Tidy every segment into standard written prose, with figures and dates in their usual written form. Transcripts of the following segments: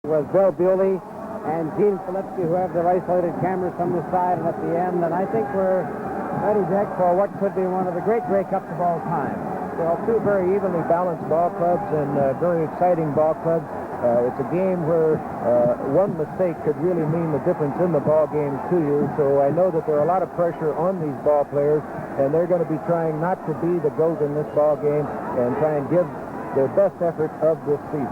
Was Bill Bewley and Gene Filipski, who have their isolated cameras from the side and at the end. And I think we're ready, Jack, for what could be one of the great Grey Cups of all time. Well, two very evenly balanced ball clubs and very exciting ball clubs. It's a game where one mistake could really mean the difference in the ball game to you. So I know that there are a lot of pressure on these ball players, and they're going to be trying not to be the GOAT in this ball game and try and give their best effort of this season.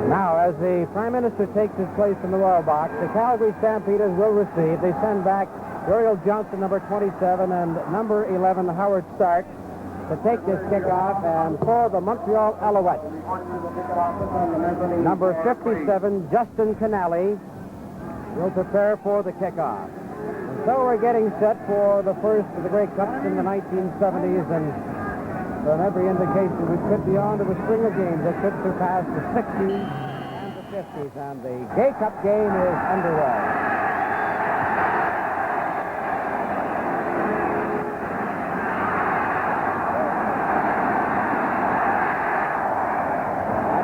Now, as the Prime Minister takes his place in the royal box, the Calgary Stampeders will receive. They send back Uriel Johnson, number 27, and number 11, Howard Stark, to take this kickoff. And for the Montreal Alouettes, number 57, Justin Canali, will prepare for the kickoff. And so we're getting set for the first of the Grey Cups in the 1970s, and from every indication, we could be on to a string of games that could surpass the 60s and the 50s. And the Grey Cup game is underway.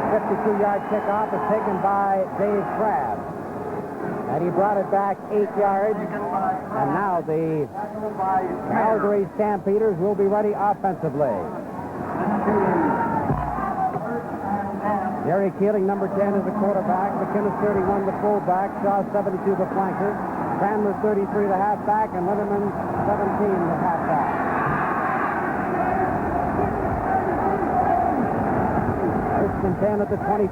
That 52-yard kickoff is taken by Dave Crabb. And he brought it back 8 yards. And now the Calgary Stampeders will be ready offensively. Gary Keeling, number 10, is the quarterback. McKinnis, 31, the fullback. Shaw, 72, the flanker. Cranmer, 33, the halfback. And Linderman, 17, the halfback. First and 10 at the 25.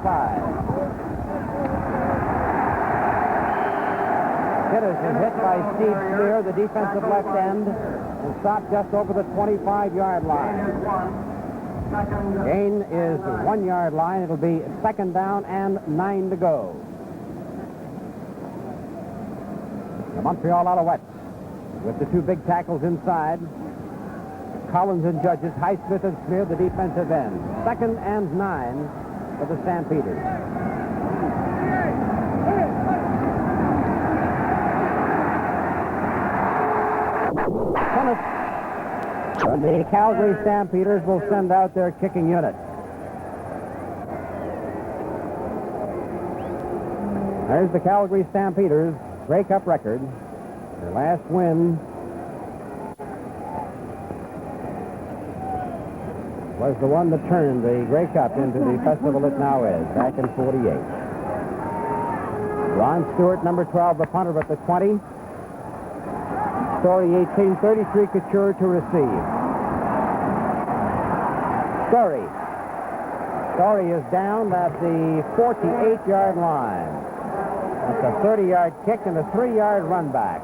McKinnis is hit by Steve Spear, the defensive left end, and stopped just over the 25-yard line. Gain is 1 yard line. It'll be second down and 9 to go. The Montreal Alouettes with the two big tackles inside. Collins and Judges, Highsmith and Smear, the defensive end. Second and 9 for the Stampeders. The Calgary Stampeders will send out their kicking unit. There's the Calgary Stampeders Grey Cup record. Their last win was the one that turned the Grey Cup into the festival it now is, back in '48. Ron Stewart, number 12, the punter at the 20. Story 18, 33 Couture to receive. Story is down at the 48-yard line. That's a 30-yard kick and a 3-yard run back.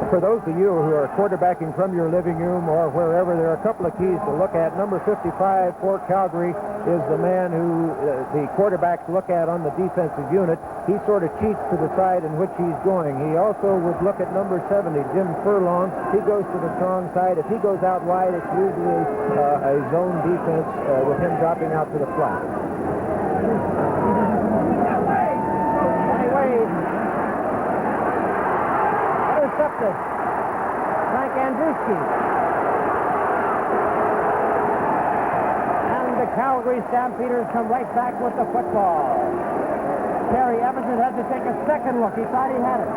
For those of you who are quarterbacking from your living room or wherever, there are a couple of keys to look at. Number 55 for Calgary is the man who the quarterbacks look at on the defensive unit. He sort of cheats to the side in which he's going. He also would look at number 70, Jim Furlong. He goes to the strong side. If he goes out wide, it's usually a zone defense with him dropping out to the flat. Intercepted. Frank Andruski. And the Calgary Stampeders come right back with the football. Terry Evanson had to take a second look. He thought he had it.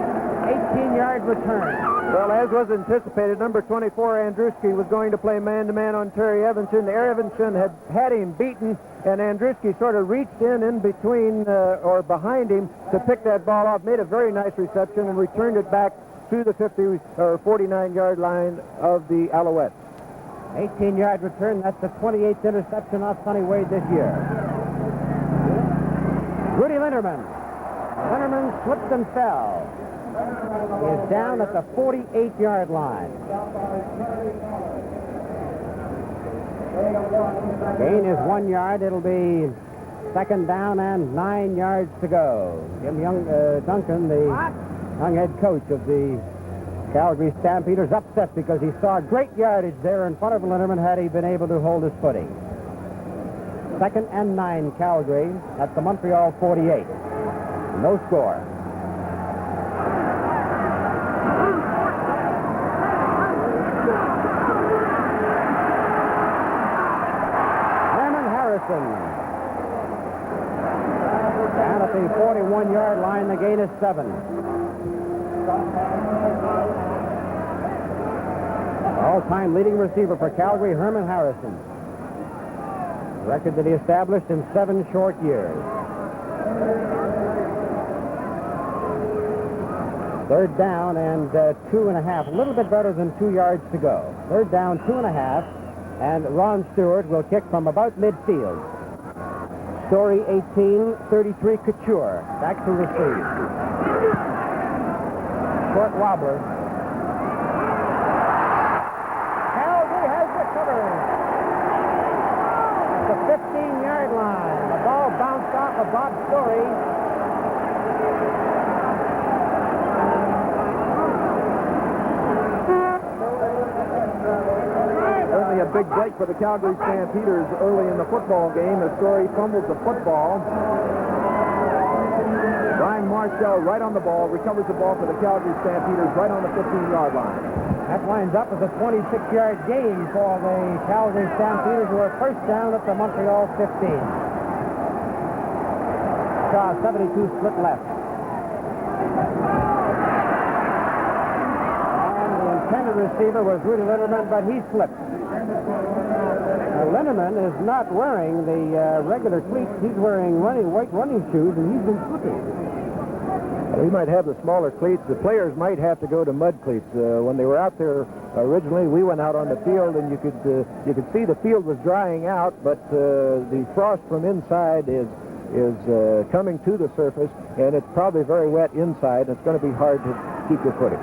18-yard return. Well, as was anticipated, number 24, Andruski, was going to play man-to-man on Terry Evanson. Evanson had him beaten, and Andruski sort of reached in between or behind him to pick that ball off, made a very nice reception, and returned it back to the 50 or 49-yard line of the Alouettes. 18-yard return. That's the 28th interception off Sonny Wade this year. Rudy Linderman. Linderman slipped and fell. He is down at the 48-yard line. Gain is 1 yard. It'll be second down and 9 yards to go. Jim Duncan, the young head coach of the Calgary Stampeders, upset because he saw great yardage there in front of Linderman had he been able to hold his footing. Second and 9, Calgary at the Montreal 48. No score. Harrison. Down at the 41-yard line, the gain is 7. All-time leading receiver for Calgary, Herman Harrison. Record that he established in 7 short years. Third down and 2.5. A little bit better than 2 yards to go. Third down, 2.5. And Ron Stewart will kick from about midfield. Story 18, 33 Couture. Back to receive. Short wobbler. Calgary has recovered. At the 15-yard line. The ball bounced off of Bob Story. A big break for the Calgary Stampeders early in the football game. The Story fumbles the football. Brian Marshall right on the ball, recovers the ball for the Calgary Stampeders right on the 15-yard line. That winds up as a 26-yard gain for the Calgary Stampeders, who are first down at the Montreal 15. Saw 72 split left. And the intended receiver was Rudy Linderman, but he slipped. Now, Linderman is not wearing the regular cleats. He's wearing white running shoes, and he's been slipping. We might have the smaller cleats. The players might have to go to mud cleats. When they were out there originally, we went out on the field, and you could see the field was drying out, but the frost from inside is coming to the surface, and it's probably very wet inside, and it's going to be hard to keep your footing.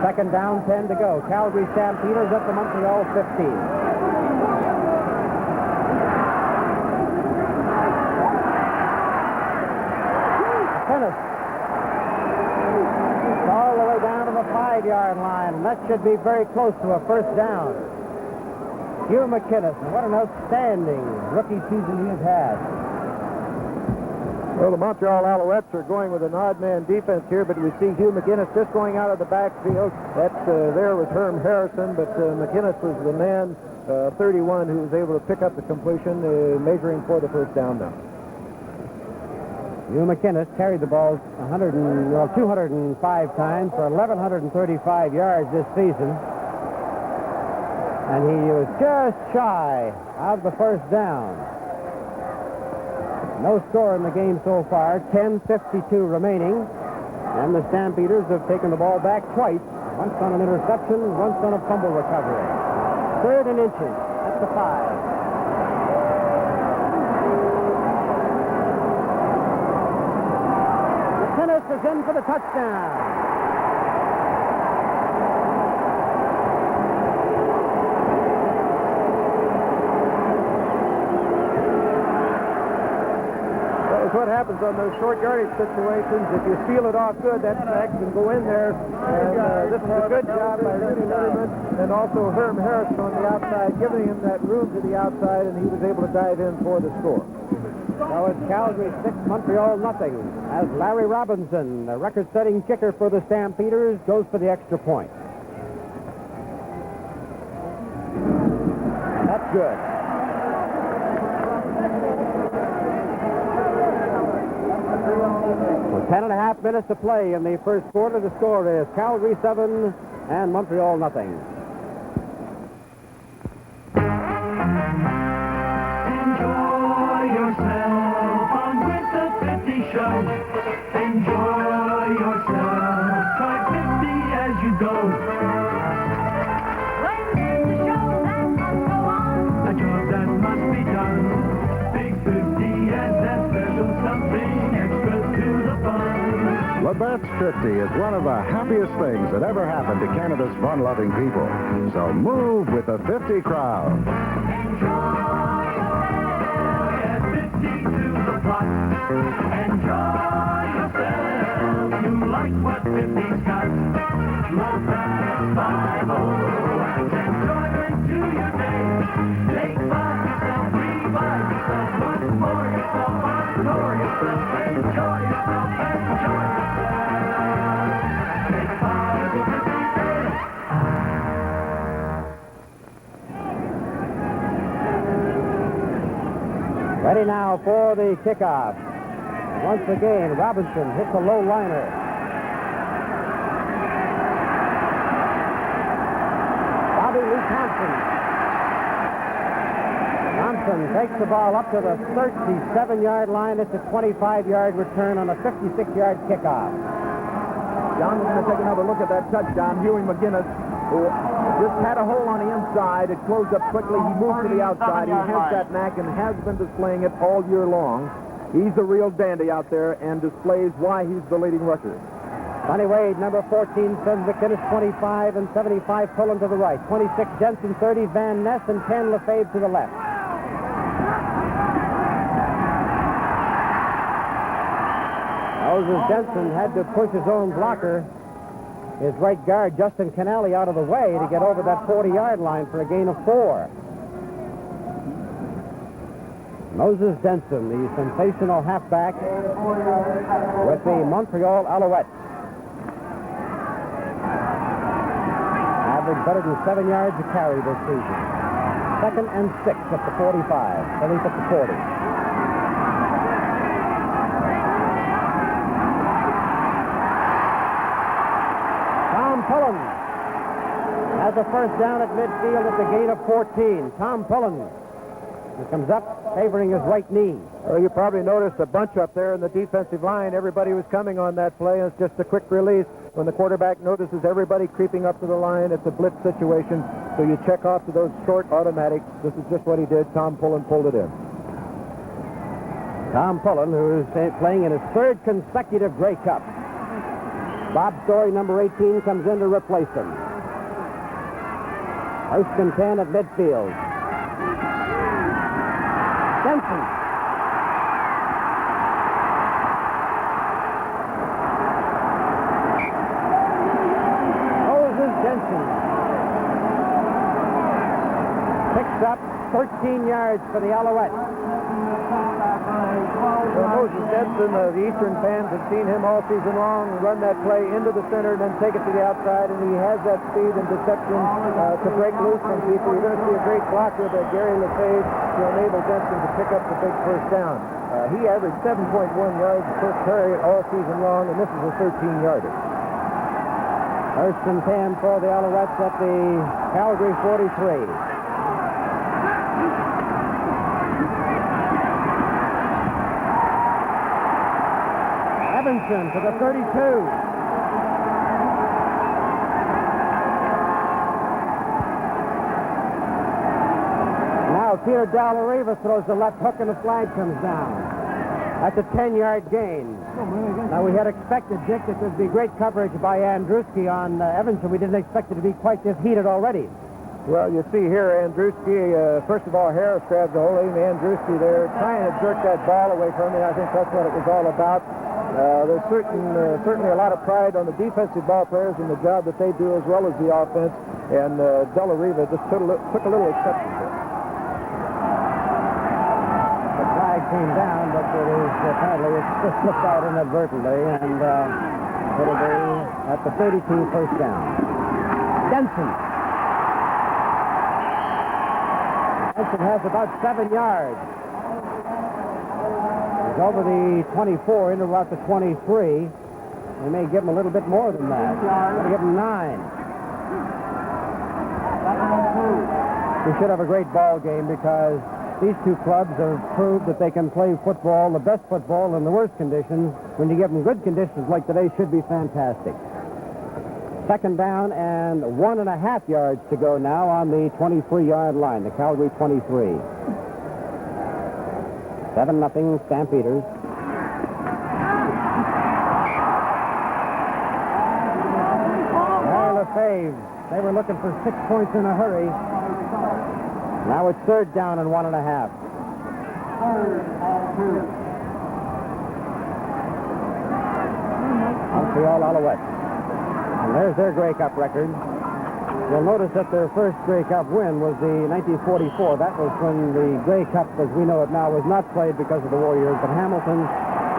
Second down, 10 to go. Calgary Stampeders at the Montreal 15. Tennis. It's all the way down to the 5-yard line, and that should be very close to a first down. Hugh McInnes, what an outstanding rookie season he has had. Well, the Montreal Alouettes are going with an odd-man defense here, but we see Hugh McInnes just going out of the backfield. That's there was Herm Harrison, but McInnes was the man, 31, who was able to pick up the completion, measuring for the first down now. Hugh McInnes carried the ball 205 times for 1,135 yards this season. And he was just shy of the first down. No score in the game so far, 10:52 remaining. And the Stampeders have taken the ball back twice, once on an interception, once on a fumble recovery. Third and inches at the 5. McInnes is in for the touchdown. What happens on those short yardage situations, if you feel it off good, that next and go in there. And this is a good job by Rudy Linderman and also Herm Harrison on the outside, giving him that room to the outside, and he was able to dive in for the score. So it's Calgary 6, Montreal nothing, as Larry Robinson, the record-setting kicker for the Stampeders, goes for the extra point. That's good. With 10.5 minutes to play in the first quarter, the score is Calgary 7 and Montreal nothing. Enjoy yourself on with the 50 show. Enjoy yourself. Try 50 as you go. Life is a show that must go on. A job that must be done. Big 50 and that special something extra to the fun. Labatt's 50 is one of the happiest things that ever happened to Canada's fun-loving people. So move with the 50 crowd. Enjoy yourself. Get 50 to the pot. Enjoy yourself. You like what 50's got. Low fat 5-0 and enjoyment to your day. Take by yourself, revive yourself, once more yourself, encore yourself, enjoy yourself, enjoy yourself. Take 5 of 50 days. Ready now for the kickoff. Once again, Robinson hits a low liner. Bobby Lee Thompson. Thompson takes the ball up to the 37-yard line. It's a 25-yard return on a 56-yard kickoff. John, we're going to take another look at that touchdown. Huey McGinnis, who just had a hole on the inside. It closed up quickly. He moved to the outside. He has that knack and has been displaying it all year long. He's a real dandy out there and displays why he's the leading rusher. Sonny Wade, number 14, sends McInnes 25 and 75 pulling to the right. 26 Jensen, 30 Van Ness, and 10 Lefebvre to the left. Moses Jensen had to push his own blocker, his right guard, Justin Canale, out of the way to get over that 40-yard line for a gain of 4. Moses Jensen, the sensational halfback with the Montreal Alouettes. Average better than 7 yards a carry this season. 2nd and 6 at the 45. Phillies at the 40. Tom Pullen has a first down at midfield at the gain of 14. Tom Pullen comes up favoring his right knee. Well, you probably noticed a bunch up there in the defensive line. Everybody was coming on that play, and it's just a quick release. When the quarterback notices everybody creeping up to the line, it's a blitz situation, so you check off to those short automatics. This is just what he did. Tom Pullen pulled it in. Tom Pullen, who is playing in his 3rd consecutive Grey Cup. Bob Story, number 18, comes in to replace him. 1st and 10 at midfield. Jensen. Moses Jensen picks up 13 yards for the Alouettes. Well, Moses Jensen, the Eastern fans have seen him all season long run that play into the center and then take it to the outside, and he has that speed and deception to break loose from people. You're going to see a great blocker by Gary Lefebvre to enable Jensen to pick up the big first down. He averaged 7.1 yards per carry all season long, and this is a 13-yarder. 1st and 10 for the Alouettes at the Calgary 43. Evanson to the 32. Now Peter Dalariva throws the left hook and the flag comes down. That's a 10-yard gain. Now we had expected, Dick, that there'd be great coverage by Andruski on Evanson. We didn't expect it to be quite this heated already. Well, you see here, Andruski, first of all, Harris grabs the whole of Andruski there, trying to jerk that ball away from him. I think that's what it was all about. There's certainly a lot of pride on the defensive ball players and the job that they do as well as the offense, and Dalariva just took a little exception to it. The flag came down, but it is apparently it's just slipped out inadvertently, and it'll be at the 32 first down. Jensen has about 7 yards. He's over the 24 into about the 23. They may give him a little bit more than that. They'll give him 9. We should have a great ball game because these two clubs have proved that they can play football, the best football, in the worst conditions. When you give them good conditions like today, should be fantastic. 2nd down and 1.5 yards to go now on the 23-yard line, the Calgary 23. 7-0 Stampeders. Lefebvre, they were looking for 6 points in a hurry. Now it's 3rd down and 1.5. Montreal Alouettes. And there's their Grey Cup record. You'll notice that their first Grey Cup win was the 1944. That was when the Grey Cup, as we know it now, was not played because of the Warriors, but Hamilton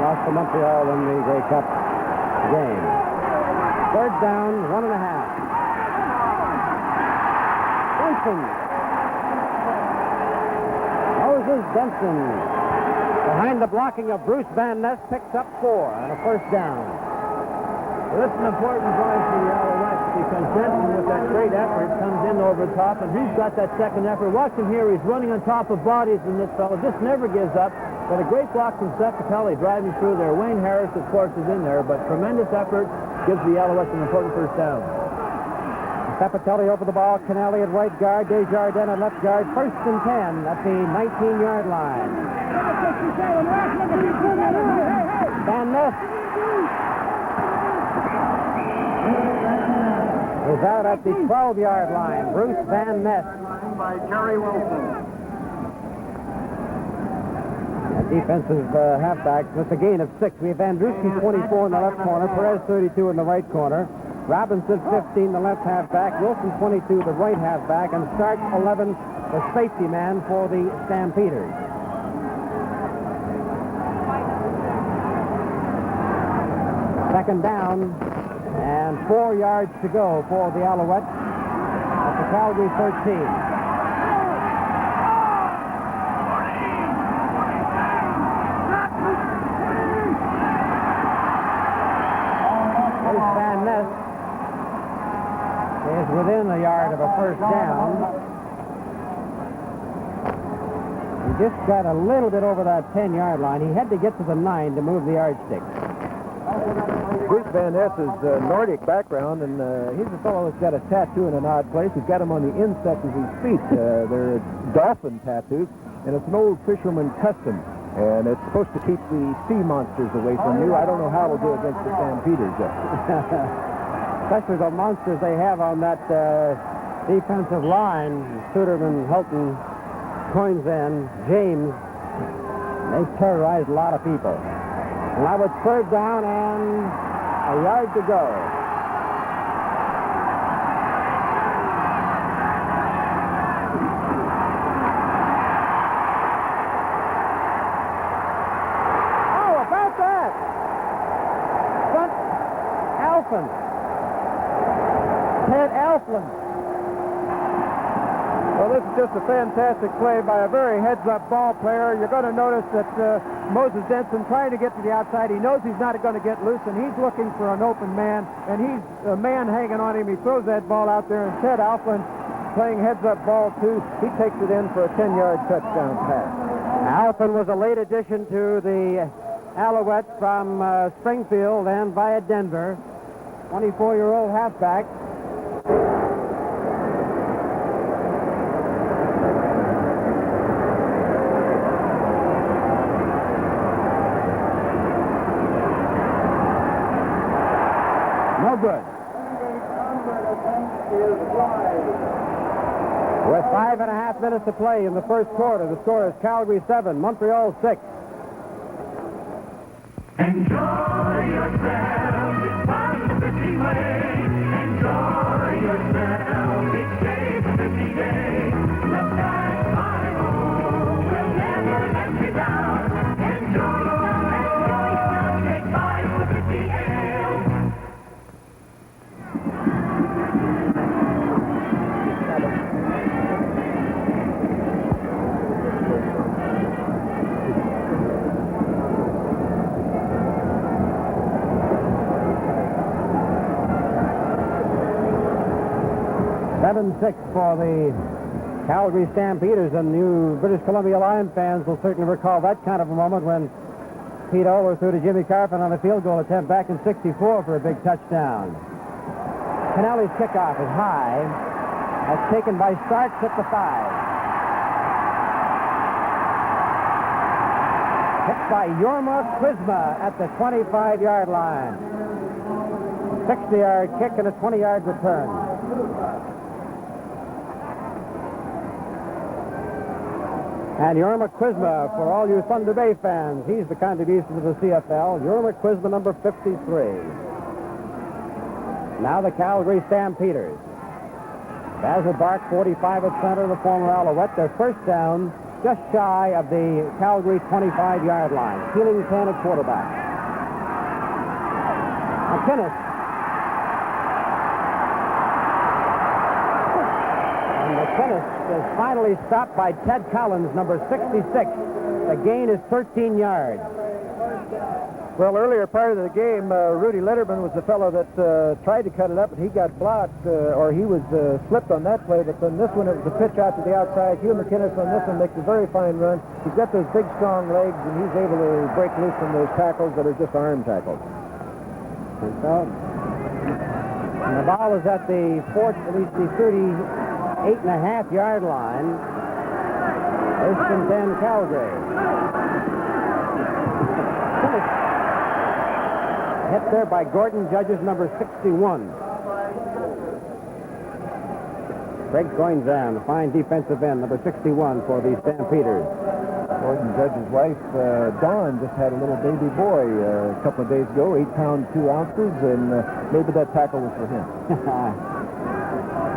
lost to Montreal in the Grey Cup game. 3rd down, 1.5. Benson. Moses Benson Behind the blocking of Bruce Van Ness, picks up 4 and a first down. Well, this is an important drive for the Alouettes because Denton, with that great effort, comes in over the top, and he's got that second effort. Watch him here. He's running on top of bodies, and this fellow just never gives up. But a great block from Seth Capelli driving through there. Wayne Harris, of course, is in there, but tremendous effort gives the Alouettes an important first down. Stepatelli over the ball, Kennelly at right guard, Desjardins at left guard, first and 10 at the 19-yard line. Van Ness is out at the 12-yard line. Bruce Van Ness. By Jerry Wilson. Defensive halfbacks with a gain of 6. We have Andruski 24 in the left corner, Perez 32 in the right corner, Robinson 15 the left halfback, Wilson 22 the right halfback, and Stark 11 the safety man for the Stampeders. Second down and 4 yards to go for the Alouettes at the Calgary 13. Van Ness is within a yard of a first down. He just got a little bit over that 10-yard line. He had to get to the 9 to move the yardstick. Bruce Van Ness is Nordic background, and he's a fellow that's got a tattoo in an odd place. He's got them on the inset of his feet. They're dolphin tattoos, and it's an old fisherman custom. And it's supposed to keep the sea monsters away from you. I don't know how it'll do against the Stampeders, yet. Especially the monsters they have on that defensive line. Suderman, Hilton, Coinsend, James. They terrorized a lot of people. And now it's third down and a yard to go. Ted Alflin. Well, this is just a fantastic play by a very heads-up ball player. You're going to notice that Moses Denson trying to get to the outside. He knows he's not going to get loose, and he's looking for an open man, and he's a man hanging on him. He throws that ball out there, and Ted Alflin playing heads-up ball, too. He takes it in for a 10-yard touchdown pass. Alflin was a late addition to the Alouettes from Springfield and via Denver. 24-year-old halfback. No good. With 5.5 minutes to play in the first quarter, the score is Calgary 7, Montreal 6. Enjoy yourself, it's fun the city way. Enjoy yourself, it's safe the city day. The back by road will never let you down. Enjoy yourself, take 5 the city ale. Six for the Calgary Stampeders, and you British Columbia Lion fans will certainly recall that kind of a moment when Pete overthrew to Jimmy Carpenter on a field goal attempt back in '64 for a big touchdown. Kennelly's kickoff is high. That's taken by Starks at the 5. Hit by Jorma Kuzma at the 25-yard line. 60-yard kick and a 20-yard return. And Jorma Kuzma, for all you Thunder Bay fans, he's the contribution to the CFL. Jorma Kuzma, number 53. Now the Calgary Stampeders. Basil Bark, 45 at center, the former Alouette. Their first down just shy of the Calgary 25-yard line. Keeling 10 at quarterback. McInnes. And McInnes is finally stopped by Ted Collins, number 66, the The gain is 13 yards. Well, earlier part of the game, Rudy Letterman was the fellow that tried to cut it up, and he got blocked, or he was slipped on that play. But then this one, it was a pitch out to the outside. Hugh McInnes on this one makes a very fine run. He's got those big, strong legs, and he's able to break loose from those tackles that are just arm tackles. And so, and the ball is at the 38.5-yard line. First and 10, Calgary. Hit there by Gordon Judge's number 61. Greg Coinzan, the fine defensive end, number 61 for the Stampeders. Gordon Judge's wife, Dawn, just had a little baby boy a couple of days ago, 8 pounds, 2 ounces, and maybe that tackle was for him.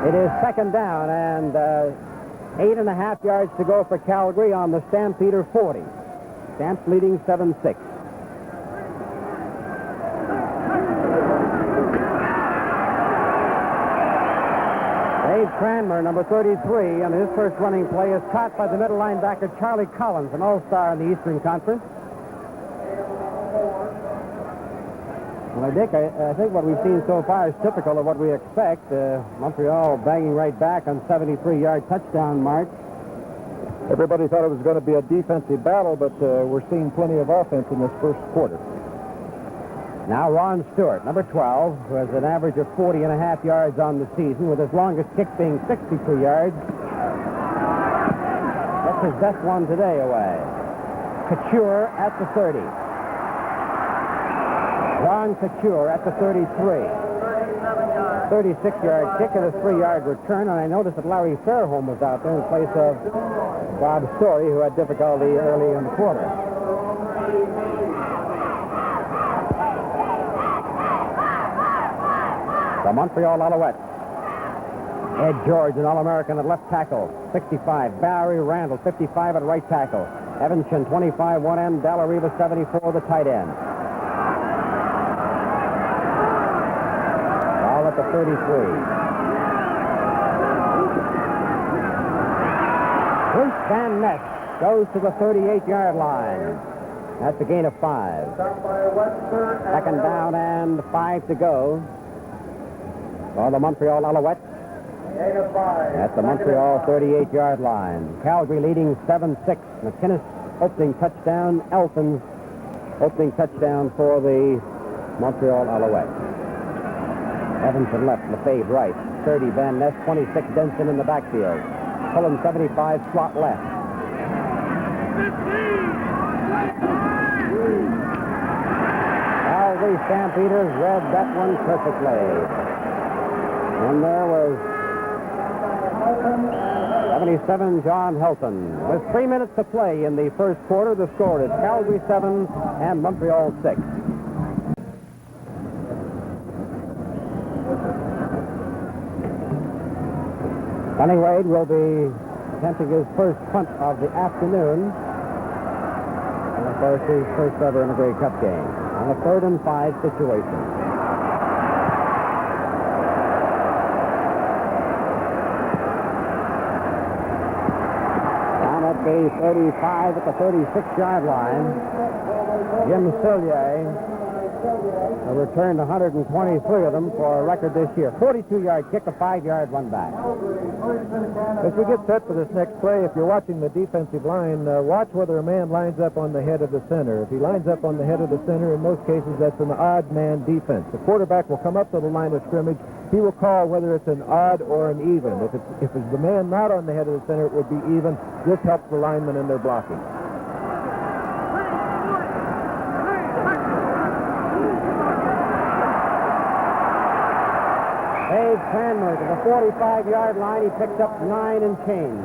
It is second down, and 8.5 yards to go for Calgary on the Stampeder 40. Stamps leading 7-6. Dave Cranmer, number 33, and his first running play is caught by the middle linebacker Charlie Collins, an all-star in the Eastern Conference. Well, Dick, I think what we've seen so far is typical of what we expect. Montreal banging right back on 73-yard touchdown march. Everybody thought it was going to be a defensive battle, but we're seeing plenty of offense in this first quarter. Now Ron Stewart, number 12, who has an average of 40.5 yards on the season, with his longest kick being 63 yards. That's his best one today away. Couture at the 30. Ron Couture at the 33. 36-yard kick and a 3-yard return, and I noticed that Larry Fairholm was out there in place of Bob Story, who had difficulty early in the quarter. The Montreal Alouettes. Ed George, an All-American at left tackle, 65. Barry Randall, 55 at right tackle. Evanson, 25, 1M. Dallariva, 74, the tight end. Ball at the 33. Bruce Van Ness goes to the 38-yard line. That's a gain of 5. Second down and 5 to go. For the Montreal Alouettes at the Montreal 38-yard line. Calgary leading 7-6. McInnes opening touchdown. Elton's opening touchdown for the Montreal Alouettes. Evanson left, Lefebvre right. 30 Van Ness, 26 Denson in the backfield. Cullen 75 slot left. Calgary Stampeders read that one perfectly. And there was 77 John Helton. With 3 minutes to play in the first quarter, the score is Calgary 7 and Montreal 6. Sonny Wade will be attempting his first punt of the afternoon. And of course, his first ever in a Grey Cup game. On a 3rd and 5 situation. At the 35 at the 36-yard line. Jim Sillier returned 123 of them for a record this year. 42-yard kick, a 5-yard run back. As we get set for this next play, if you're watching the defensive line, watch whether a man lines up on the head of the center. If he lines up on the head of the center, in most cases, that's an odd man defense. The quarterback will come up to the line of scrimmage. He will call whether it's an odd or an even. If it's the man not on the head of the center, it would be even. This helps the linemen in their blocking. Dave Cranmer to the 45-yard line. He picked up 9 and change.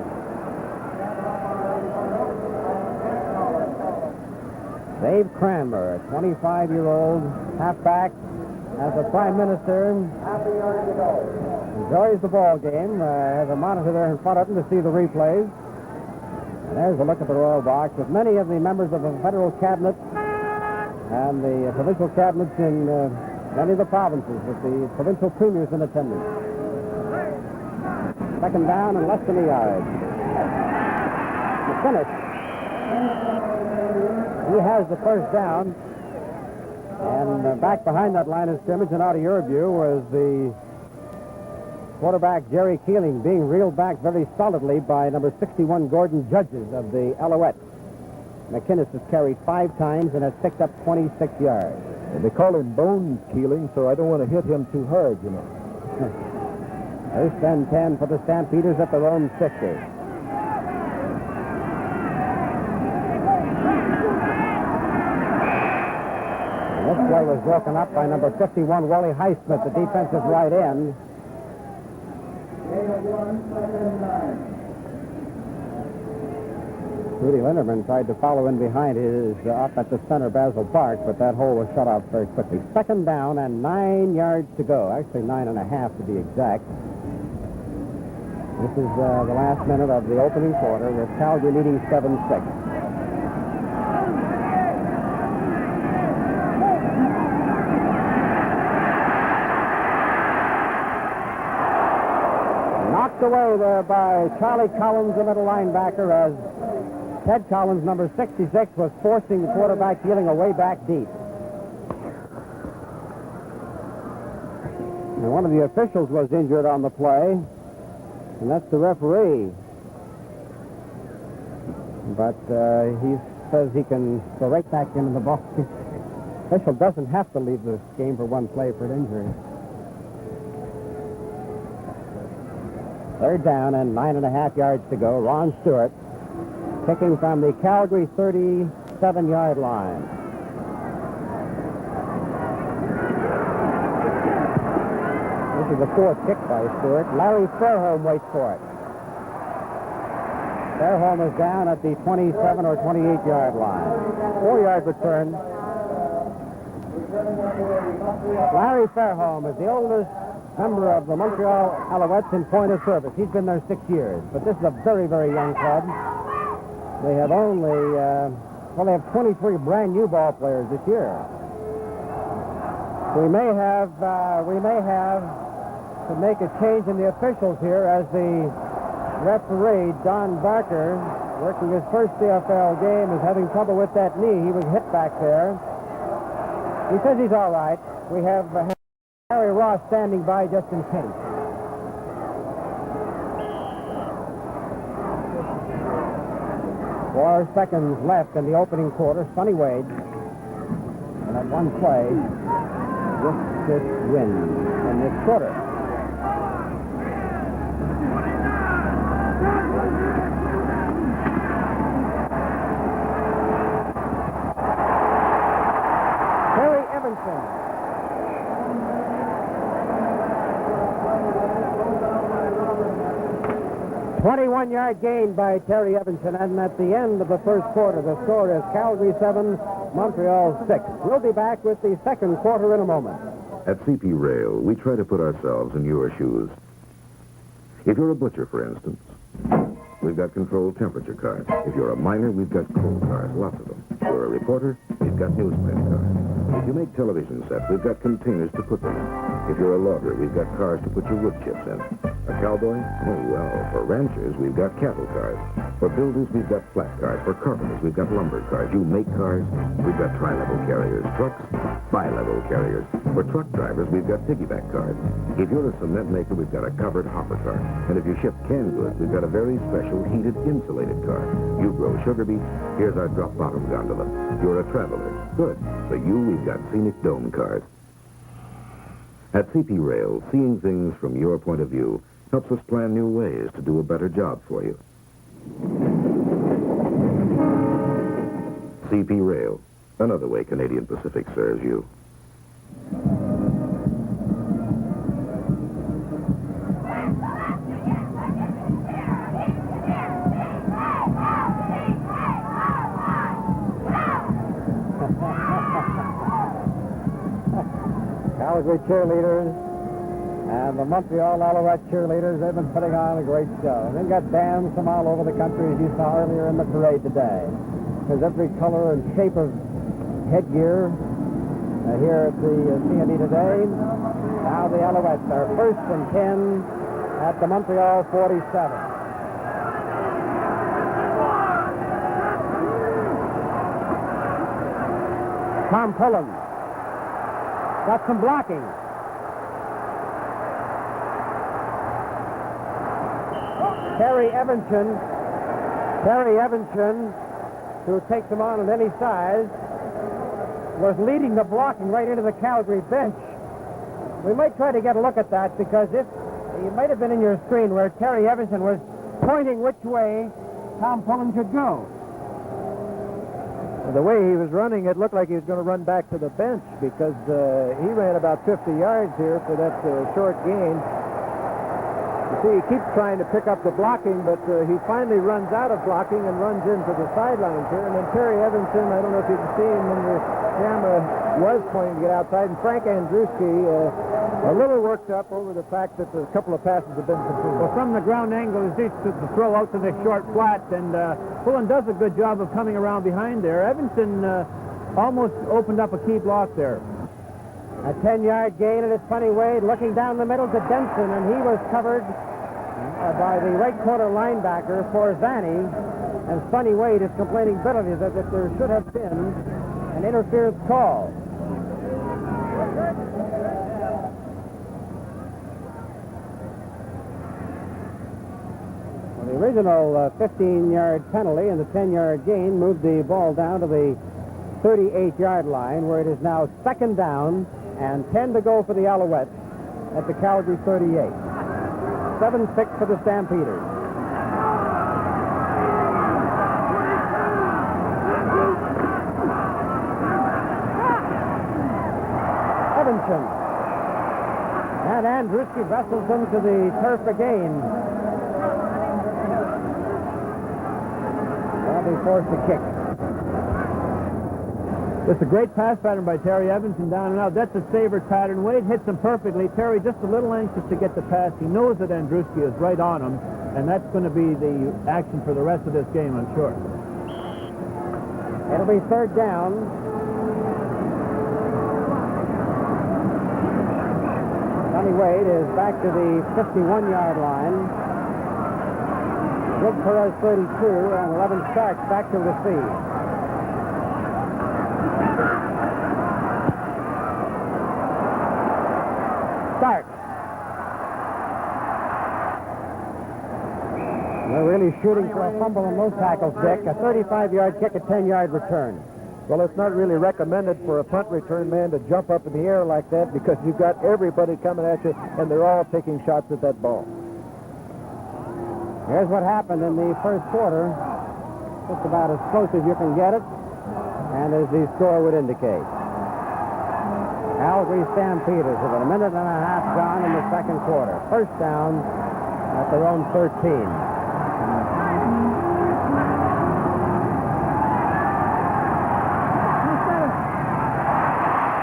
Dave Cranmer, a 25-year-old halfback, as the Prime Minister enjoys the ball game, has a monitor there in front of him to see the replays. And there's a look at the Royal Box with many of the members of the federal cabinet and the provincial cabinets in many of the provinces, with the provincial premiers in attendance. Second down and less than a yard. McInnes He has the first down. And back behind that line of scrimmage and out of your view was the quarterback Jerry Keeling being reeled back very solidly by number 61 Gordon Judges of the Alouettes. McInnes has carried 5 times and has picked up 26 yards. And they call him Bone Keeling, so I don't want to hit him too hard, you know. First and 10 for the Stampeders at their own 50. And this play was broken up by number 51, Wally Highsmith, the defensive right end. Rudy Linderman tried to follow in behind his up at the center, Basil Park, but that hole was shut off very quickly. Second down and 9 yards to go. Actually, 9.5 to be exact. This is the last minute of the opening quarter with Calgary leading 7-6. Knocked away there by Charlie Collins, the middle linebacker, as Ted Collins, number 66, was forcing the quarterback Keeling away back deep. And one of the officials was injured on the play, and that's the referee. But he says he can go right back into the ball. The official doesn't have to leave the game for one play for an injury. Third down and 9.5 yards to go. Ron Stewart kicking from the Calgary 37-yard line. This is the 4th kick by Stewart. Larry Fairholm waits for it. Fairholm is down at the 27 or 28-yard line. 4-yard return. Larry Fairholm is the oldest member of the Montreal Alouettes in point of service. He's been there 6 years, but this is a very, very young club. They have only, they have 23 brand new ball players this year. We may have to make a change in the officials here as the referee, Don Barker, working his first CFL game, is having trouble with that knee. He was hit back there. He says he's all right. We have Harry Ross standing by just in case. 4 seconds left in the opening quarter. Sonny Wade, and that one play, this win in this quarter. Terry Evanson. 21-yard gain by Terry Evanson, and at the end of the first quarter, the score is Calgary 7, Montreal 6. We'll be back with the second quarter in a moment. At CP Rail, we try to put ourselves in your shoes. If you're a butcher, for instance, we've got controlled temperature cards. If you're a miner, we've got coal cards, lots of them. If you're a reporter, we've got newsprint cards. If you make television sets, we've got containers to put them in. If you're a logger, we've got cars to put your wood chips in. A cowboy? Oh, well, for ranchers, we've got cattle cars. For builders, we've got flat cars. For carpenters, we've got lumber cars. You make cars, we've got tri-level carriers. Trucks, bi-level carriers. For truck drivers, we've got piggyback cars. If you're a cement maker, we've got a covered hopper car. And if you ship canned goods, we've got a very special heated insulated car. You grow sugar beets, here's our drop bottom gondola. You're a traveler. Good. For you, we've got scenic dome cars. At CP Rail, seeing things from your point of view helps us plan new ways to do a better job for you. CP Rail, another way Canadian Pacific serves you. Calgary cheerleaders and the Montreal Alouette cheerleaders, they've been putting on a great show. They've got bands from all over the country, as you saw earlier in the parade today. There's every color and shape of headgear here at the CND today. Now the Alouettes are 1st and 10 at the Montreal 47. Tom Pullen got some blocking. Terry Evanson, who takes him on any size, was leading the blocking right into the Calgary bench. We might try to get a look at that because it might have been in your screen where Terry Evanson was pointing which way Tom Pullen should go. The way he was running, it looked like he was going to run back to the bench because he ran about 50 yards here for that short gain. You see, he keeps trying to pick up the blocking, but he finally runs out of blocking and runs into the sidelines here. And then Terry Evanson, I don't know if you can see him in the camera, was pointing to get outside. And Frank Andruski, a little worked up over the fact that a couple of passes have been completed. Well, from the ground angle, it's easy to throw out to the short flat, and Pullen does a good job of coming around behind there. Evanson almost opened up a key block there. A 10-yard gain, and it's Funny Wade looking down the middle to Denson, and he was covered by the right corner linebacker for Zanny. And Funny Wade is complaining bitterly that there should have been an interference call. Well, the original 15-yard penalty and the 10-yard gain moved the ball down to the 38-yard line, where it is now second down and 10 to go for the Alouettes at the Calgary 38. 7-6 for the Stampeders. Evanson. And Andruski wrestles him to the turf again. They'll be forced to kick. Just a great pass pattern by Terry Evanson down and out. That's a favored pattern. Wade hits him perfectly. Terry just a little anxious to get the pass. He knows that Andruski is right on him, and that's going to be the action for the rest of this game, I'm sure. It'll be third down. Funny Wade is back to the 51-yard line. Good Perez 32, and 11 Starks back to receive. Stark. They're really shooting for a fumble on those tackles, Dick. A 35-yard kick, a 10-yard return. Well, it's not really recommended for a punt return man to jump up in the air like that because you've got everybody coming at you, and they're all taking shots at that ball. Here's what happened in the first quarter. Just about as close as you can get it, and as the score would indicate. Calgary Stampeders with a minute and a half gone in the second quarter. First down at their own 13.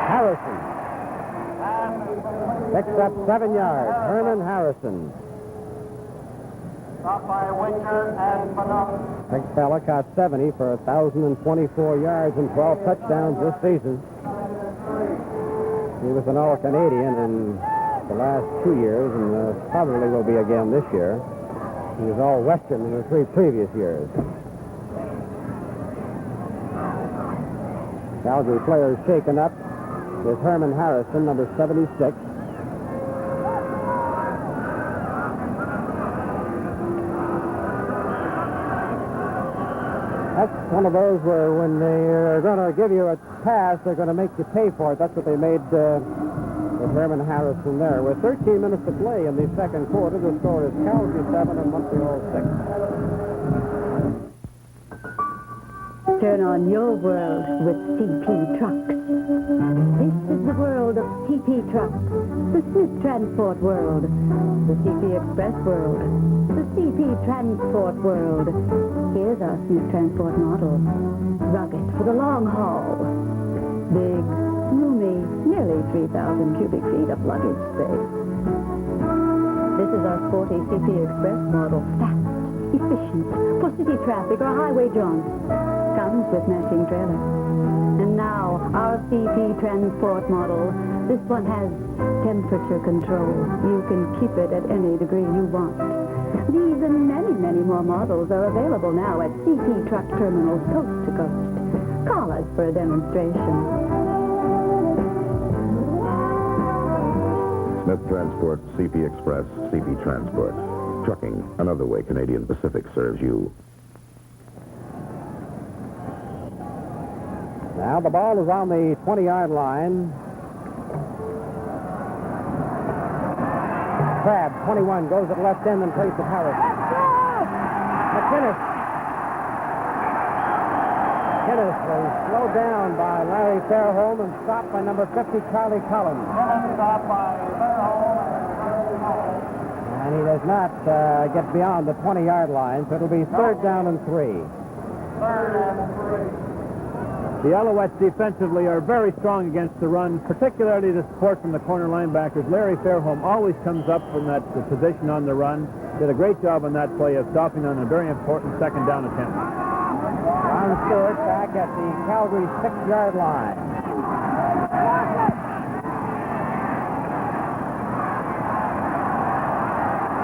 Harrison picks up 7 yards. Herman Harrison. Stop by Winter and Panoff. Big fella caught 70 for 1,024 yards and 12 touchdowns this season. He was an All-Canadian in the last 2 years and probably will be again this year. He was All-Western in the 3 previous years. Calgary players shaken up with Herman Harrison, number 76. That's one of those where when they're going to give you a pass, they're going to make you pay for it. That's what they made with Herman Harrison there. With 13 minutes to play in the second quarter, the score is Calgary 7 and Montreal 6. Turn on your world with CP Trucks. This is the world of CP Trucks, the Smith Transport world, the CP Express world, the CP Transport world. Here's our Smith Transport model. Rugged for the long haul. Big, roomy, nearly 3,000 cubic feet of luggage space. This is our sporty CP Express model. Fast, efficient, for city traffic or highway jaunts. Comes with matching trailer. And now, our CP Transport model. This one has temperature control. You can keep it at any degree you want. These and many, many more models are available now at CP Truck Terminals coast to coast. Call us for a demonstration. Smith Transport, CP Express, CP Transport. Trucking, another way Canadian Pacific serves you. Now the ball is on the 20-yard line. Crabb, 21, goes at left end and plays to Harris. McInnes. McInnes was slowed down by Larry Fairholm and stopped by number 50, Charlie Collins. And he does not get beyond the 20-yard line, so it'll be third down and 3. The Alouettes defensively are very strong against the run, particularly the support from the corner linebackers. Larry Fairholm always comes up from that position on the run. Did a great job on that play of stopping on a very important second down attempt. Ron Stewart back at the Calgary 6-yard line.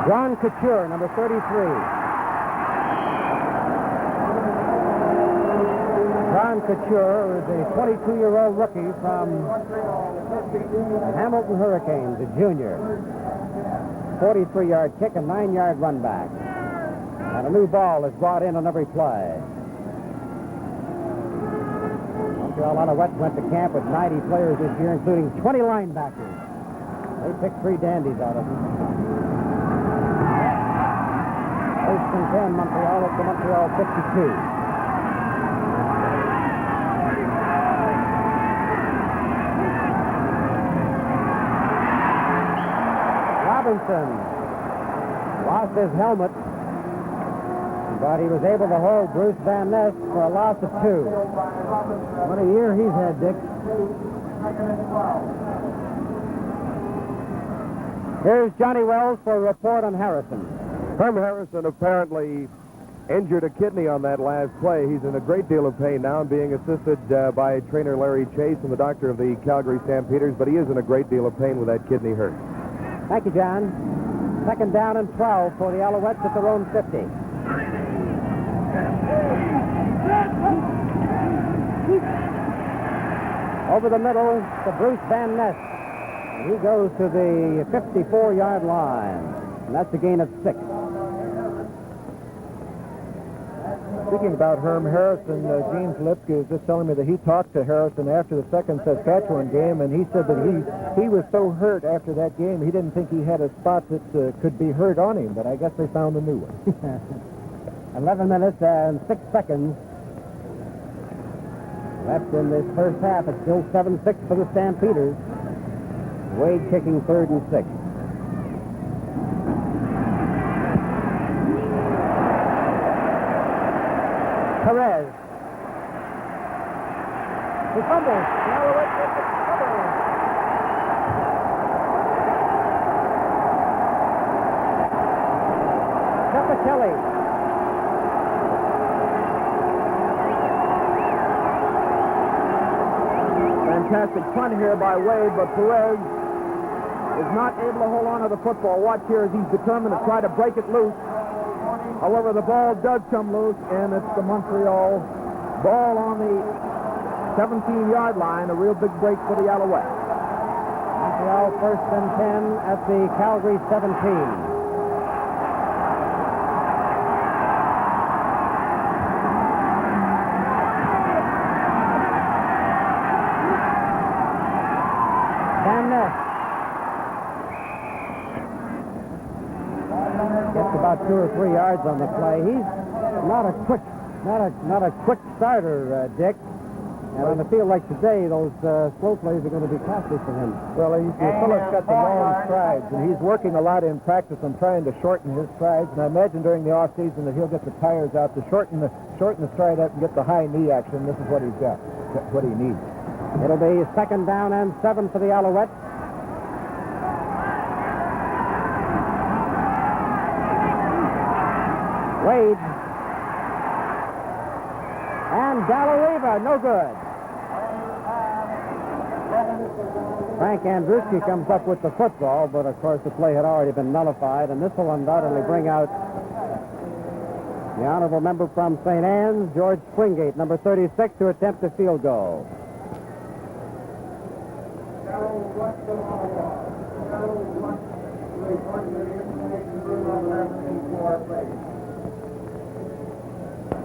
John Couture, number 33. John Couture is a 22-year-old rookie from Hamilton Hurricanes, a junior. 43-yard kick, a 9-yard run back. And a new ball is brought in on every play. Montreal Alouettes went to camp with 90 players this year, including 20 linebackers. They picked 3 dandies out of them. First and 10, Montreal at the Montreal 52. Robinson lost his helmet, but he was able to hold Bruce Van Ness for a loss of 2. What a year he's had, Dick. Here's Johnny Wells for a report on Harrison. Herm Harrison apparently injured a kidney on that last play. He's in a great deal of pain now and being assisted by trainer Larry Chase and the doctor of the Calgary Stampeders, but he is in a great deal of pain with that kidney hurt. Thank you, John. Second down and 12 for the Alouettes at their own 50. Over the middle to Bruce Van Ness. He goes to the 54-yard line, and that's a gain of 6. Speaking about Herm Harrison, Gene Lipke was just telling me that he talked to Harrison after the second Saskatchewan game, and he said that he was so hurt after that game, he didn't think he had a spot that could be hurt on him, but I guess they found a new one. 11 minutes and 6 seconds left in this first half. It's still 7-6 for the Stampeders. Wade kicking third and 6. Perez. He fumbles. The Alouettes get the fumble. Kelly. Fantastic punt here by Wade, but Perez is not able to hold on to the football. Watch here as he's determined to try to break it loose. However, the ball does come loose, and it's the Montreal ball on the 17-yard line. A real big break for the Alouettes. Montreal first and 10 at the Calgary 17. Gets about 2 or 3 yards on the play. He's not a quick starter, Dick. And on a field like today, those slow plays are going to be costly for him. Well, the fellow's got the long strides, and he's working a lot in practice on trying to shorten his strides. And I imagine during the off season that he'll get the tires out to shorten the stride up and get the high knee action. This is what he's got. That's what he needs. It'll be second down and 7 for the Alouettes. Wade. And Dallariva, no good. Frank Andruski comes up with the football, but of course the play had already been nullified, and this will undoubtedly bring out The honorable member from St. Anne's, George Springate, number 36, to attempt a field goal.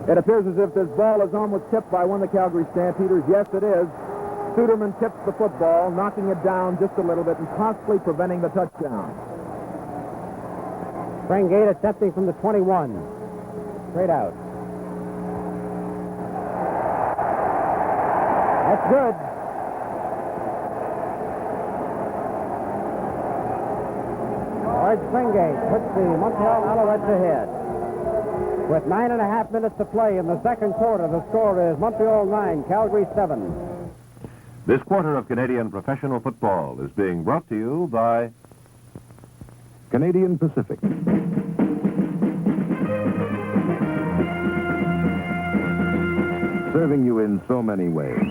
It appears as if this ball is almost tipped by one of the Calgary Stampeders. Yes, it is. Suderman tips the football, knocking it down just a little bit and possibly preventing the touchdown. Springate attempting from the 21. Straight out. That's good. George Springate puts the Montreal Alouettes ahead. With 9.5 minutes to play in the second quarter, the score is Montreal 9, Calgary 7. This quarter of Canadian professional football is being brought to you by Canadian Pacific. Serving you in so many ways.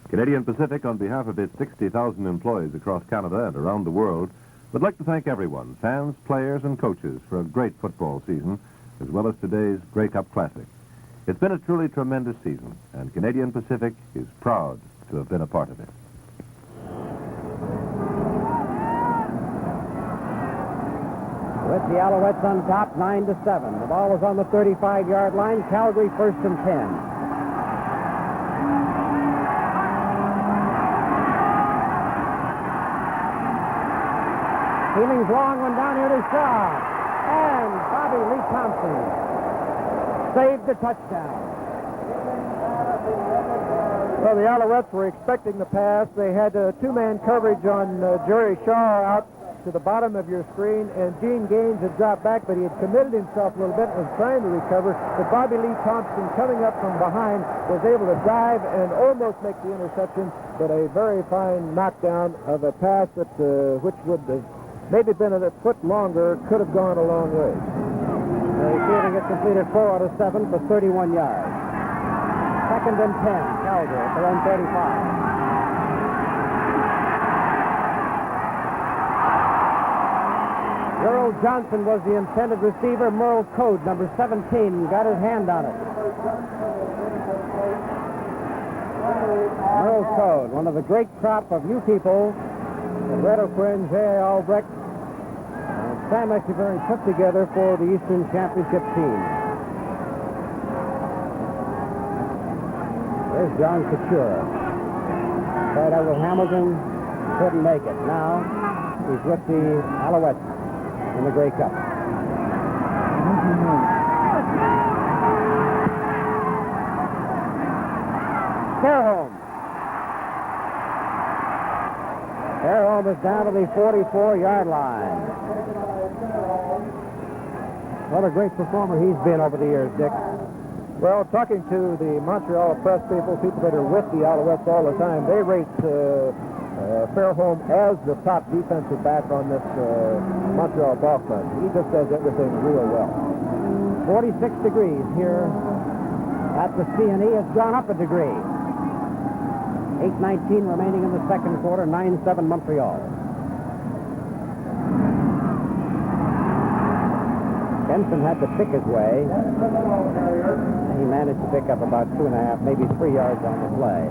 Canadian Pacific, on behalf of its 60,000 employees across Canada and around the world, would like to thank everyone, fans, players, and coaches, for a great football season, as well as today's Grey Cup Classic. It's been a truly tremendous season, and Canadian Pacific is proud to have been a part of it. With the Alouettes on top, 9-7. The ball is on the 35-yard line. Calgary first and 10. Healing's long one down here to Shaw. And Bobby Lee Thompson saved the touchdown. Well, the Alouettes were expecting the pass. They had two-man coverage on Jerry Shaw out to the bottom of your screen, and Gene Gaines had dropped back, but he had committed himself a little bit and was trying to recover. But Bobby Lee Thompson, coming up from behind, was able to dive and almost make the interception, but a very fine knockdown of a pass that which would have maybe been a foot longer, could have gone a long way. Fielding it completed 4 out of 7 for 31 yards. Second and 10, Calgary at their own 35. Earl Johnson was the intended receiver. Merle Code, number 17, got his hand on it. Merle Code, one of the great crop of new people, Red O'Quinn, J.A. Albrecht, and Sam Echeverry put together for the Eastern Championship team. There's John Couture. Tried out with Hamilton, couldn't make it. Now he's with the Alouettes in the Grey Cup. Fairholm. Fairholm is down to the 44-yard line. What a great performer he's been over the years, Dick. Well, talking to the Montreal press people that are with the Alouettes all the time, they rate Fairholm as the top defensive back on this Montreal ball club. He just does everything real well. 46 degrees here at the CNE. Has gone up a degree. 8:19 remaining in the second quarter. 9-7 Montreal. Benson had to pick his way. He managed to pick up about 2.5, maybe 3 yards on the play.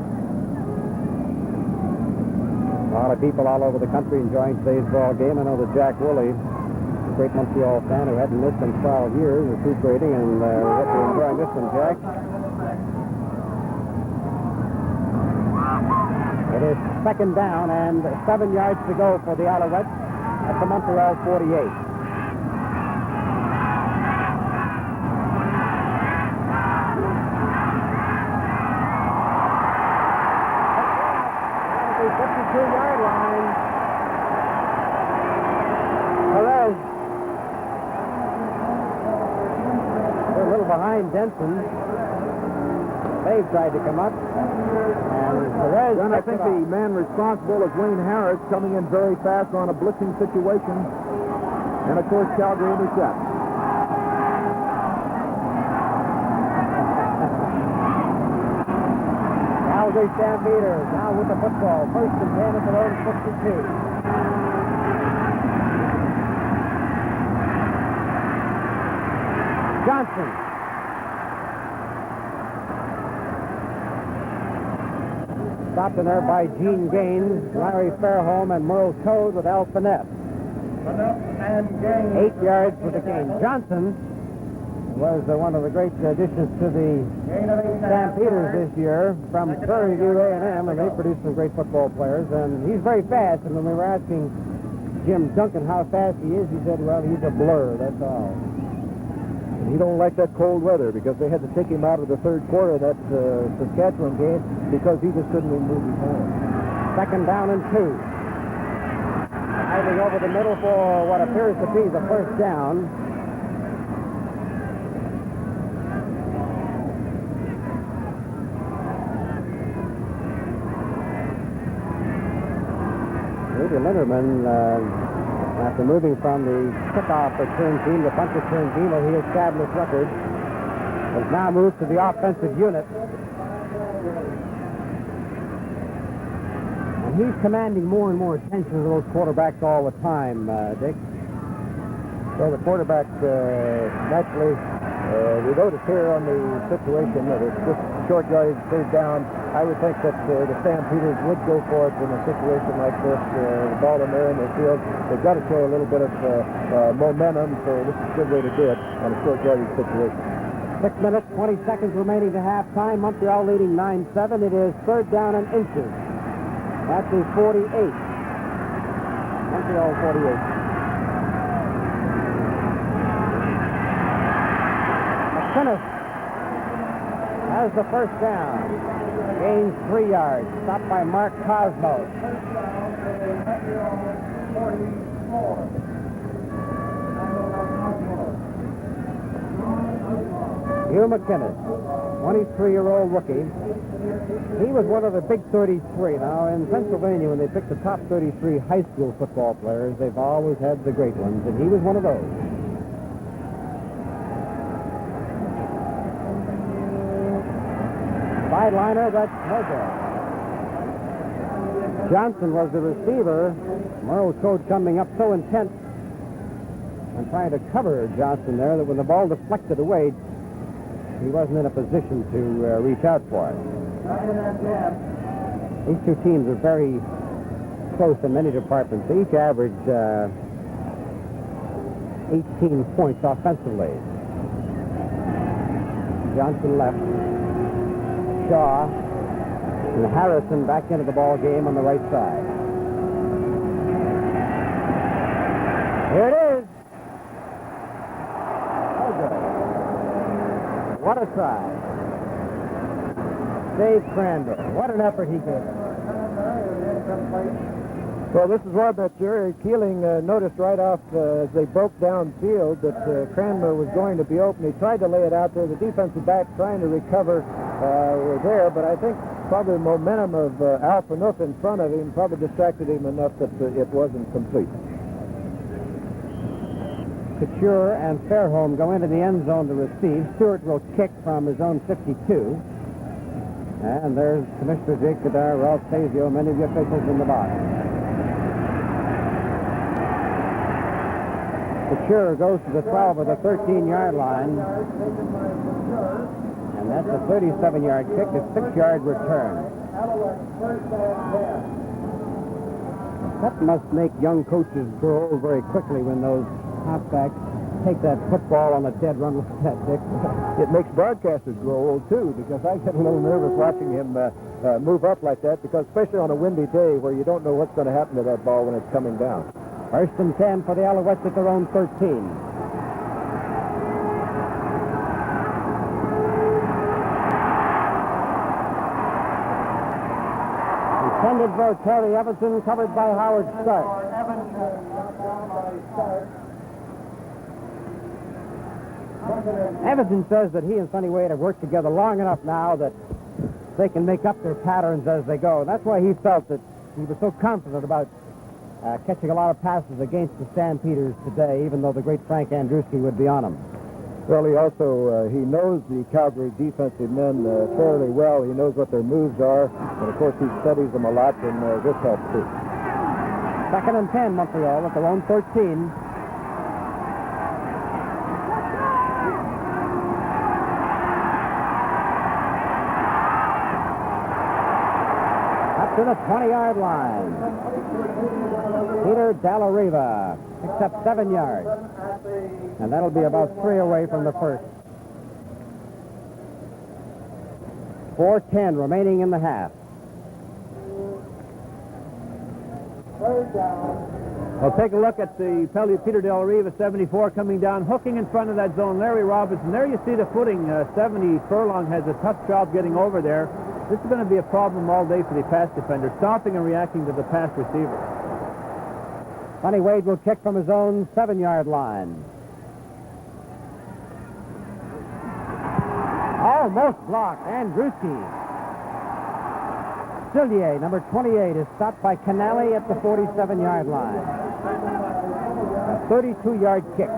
A lot of people all over the country enjoying today's ball game. I know that Jack Woolley, a great Montreal fan who hadn't missed in 12 years, is recuperating, and hope you're enjoying this one, Jack. It is second down and 7 yards to go for the Alouettes at the Montreal 48. Yard line. Perez. They're a little behind Denson. They've tried to come up. And Perez. And I think the man responsible is Wayne Harris, coming in very fast on a blitzing situation. And of course, Calgary intercepts. Calgary Stampeders now with the football. First and 10 at their own 52. Johnson. Stopped in there by Gene Gaines, Larry Fairholm, and Merle Toad with Al Finette. 8 yards for the gain. Johnson was one of the great additions to the Stampeders this year from Prairie View A&M, and they produced some great football players. And he's very fast. And when we were asking Jim Duncan how fast he is, he said, well, he's a blur, that's all. And he don't like that cold weather because they had to take him out of the third quarter of that Saskatchewan game because he just couldn't even move his hand. 2nd down and 2. Driving over the middle for what appears to be the first down. Rudy Linderman, after moving from the kickoff return team, the punt return team, where he established records, has now moved to the offensive unit. And he's commanding more and more attention to those quarterbacks all the time, Dick. Well, the quarterback naturally, we notice here on the situation that it's just short yardage, third down. I would think that the Stampeders would go for it in a situation like this. The ball in there in the field, they've got to show a little bit of momentum, so this is a good way to do it on a short yardage situation. 6 minutes, 20 seconds remaining to halftime. Montreal leading 9-7. It is 3rd down and inches. That's the 48. Montreal 48. McKinnis has the first down. Gains 3 yards. Stopped by Mark Cosmos. Hugh McKinnis, 23-year-old rookie. He was one of the big 33. Now, in Pennsylvania, when they pick the top 33 high school football players, they've always had the great ones, and he was one of those. Sideliner, that's Mojo. Johnson was the receiver. Merle Toad coming up so intent on trying to cover Johnson there that when the ball deflected away, he wasn't in a position to reach out for it. These two teams are very close in many departments. They each average 18 points offensively. Johnson left. Shaw and Harrison back into the ball game on the right side. Here it is. Oh, good. What a try. Dave Crandall. What an effort he gave. Well, this is one that Jerry Keeling noticed right off as they broke downfield that Cranmer was going to be open. He tried to lay it out there. The defensive back trying to recover were there, but I think probably the momentum of Al Phaneuf in front of him probably distracted him enough that it wasn't complete. Couture and Fairholm go into the end zone to receive. Stewart will kick from his own 52. And there's Commissioner Jake Godard, Ralph Tazio, many of the officials in the box. Couture goes to the 12 of the 13-yard line. And that's a 37-yard kick, a 6-yard return. That must make young coaches grow old very quickly when those halfbacks take that football on a dead run like that, Dick. It makes broadcasters grow old, too, because I get a little nervous watching him move up like that, because especially on a windy day where you don't know what's going to happen to that ball when it's coming down. 1st and 10 for the Alouettes at their own 13. Intended for Terry Evanson, covered by Howard Stark. Evanson says that he and Sonny Wade have worked together long enough now that they can make up their patterns as they go. And that's why he felt that he was so confident about catching a lot of passes against the Stampeders today, even though the great Frank Andruski would be on him. Well, he also he knows the Calgary defensive men fairly well. He knows what their moves are, and of course he studies them a lot, and this helps too. 2nd and 10, Montreal at their own 13. to the 20-yard line. Peter Dallariva picks up 7 yards. And that'll be about 3 away from the first. 4:10 remaining in the half. Well, take a look at the Peter Del Riva, 74, coming down, hooking in front of that zone. Larry Robinson. There you see the footing. 70 Furlong has a tough job getting over there. This is going to be a problem all day for the pass defender, stopping and reacting to the pass receiver. Sonny Wade will kick from his own 7-yard line. Almost blocked. Andruski. Sillier, number 28, is stopped by Canale at the 47-yard line. A 32-yard kick.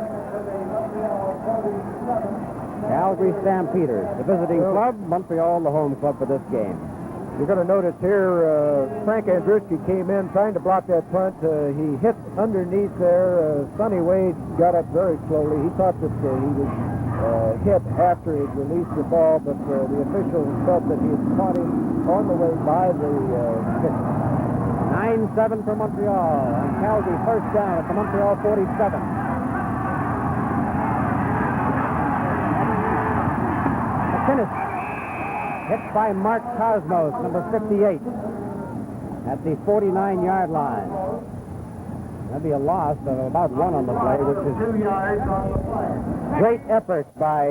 Calgary Stampeders, the visiting club, Montreal, the home club for this game. You're going to notice here, Frank Andruski came in trying to block that punt. He hit underneath there. Sonny Wade got up very slowly. He thought that he was hit after he released the ball, but the officials felt that he had caught him on the way by the kick. 9-7 for Montreal, and Calgary first down at the Montreal 47. McInnes hit by Mark Cosmos, number 58, at the 49-yard line. That'd be a loss of about 1 on the play, which is 2 yards on the play. great effort by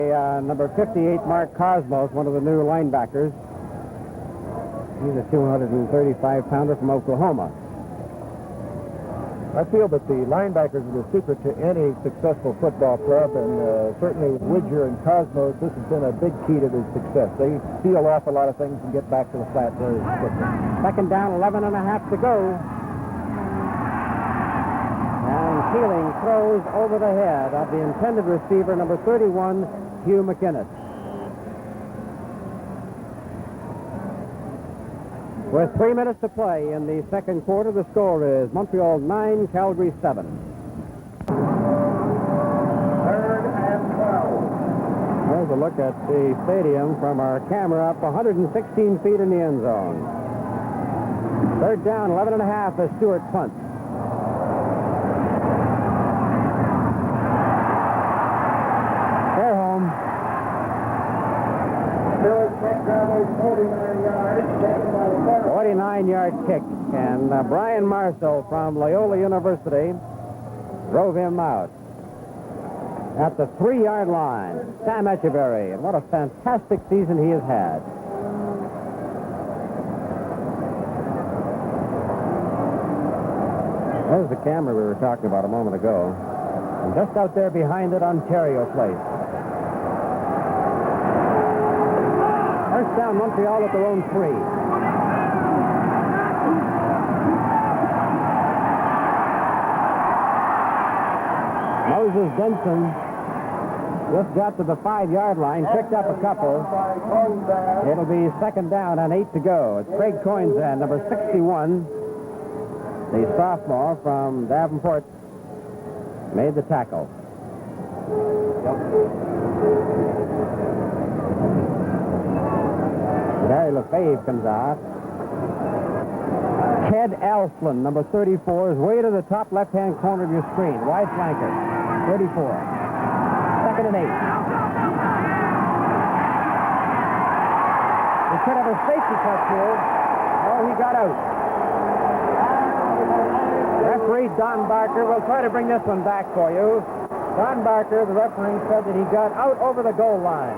number 58, Mark Cosmos, one of the new linebackers. He's a 235-pounder from Oklahoma. I feel that the linebackers are the secret to any successful football club, and certainly with Widger and Cosmos, this has been a big key to their success. They seal off a lot of things and get back to the flat very quickly. Second down, 11 and a half to go. And Keeling throws over the head of the intended receiver, number 31, Hugh McInnes. With 3 minutes to play in the second quarter, the score is Montreal 9, Calgary 7. 3rd and 12. There's a look at the stadium from our camera up 116 feet in the end zone. Third down, 11 and a half as Stewart punts. They're home. Stewart kick travels 49 yards, taken by the 49-yard kick, and Brian Marshall from Loyola University drove him out. At the 3-yard line, Sam Echeverry, and what a fantastic season he has had. There's the camera we were talking about a moment ago. And just out there behind it, Ontario Place. First down, Montreal at their own 3. Moses Denson just got to the 5-yard line, picked up a couple. It'll be second down and 8 to go. It's Craig Coinzan, number 61, the sophomore from Davenport, made the tackle. Gary Lefebvre comes out. Ted Alslin, number 34, is way to the top left-hand corner of your screen. Wide flanker, 34. Second and 8. We could have a safety touch here. Oh, he got out. Referee Don Barker, we'll try to bring this one back for you. Don Barker, the referee, said that he got out over the goal line.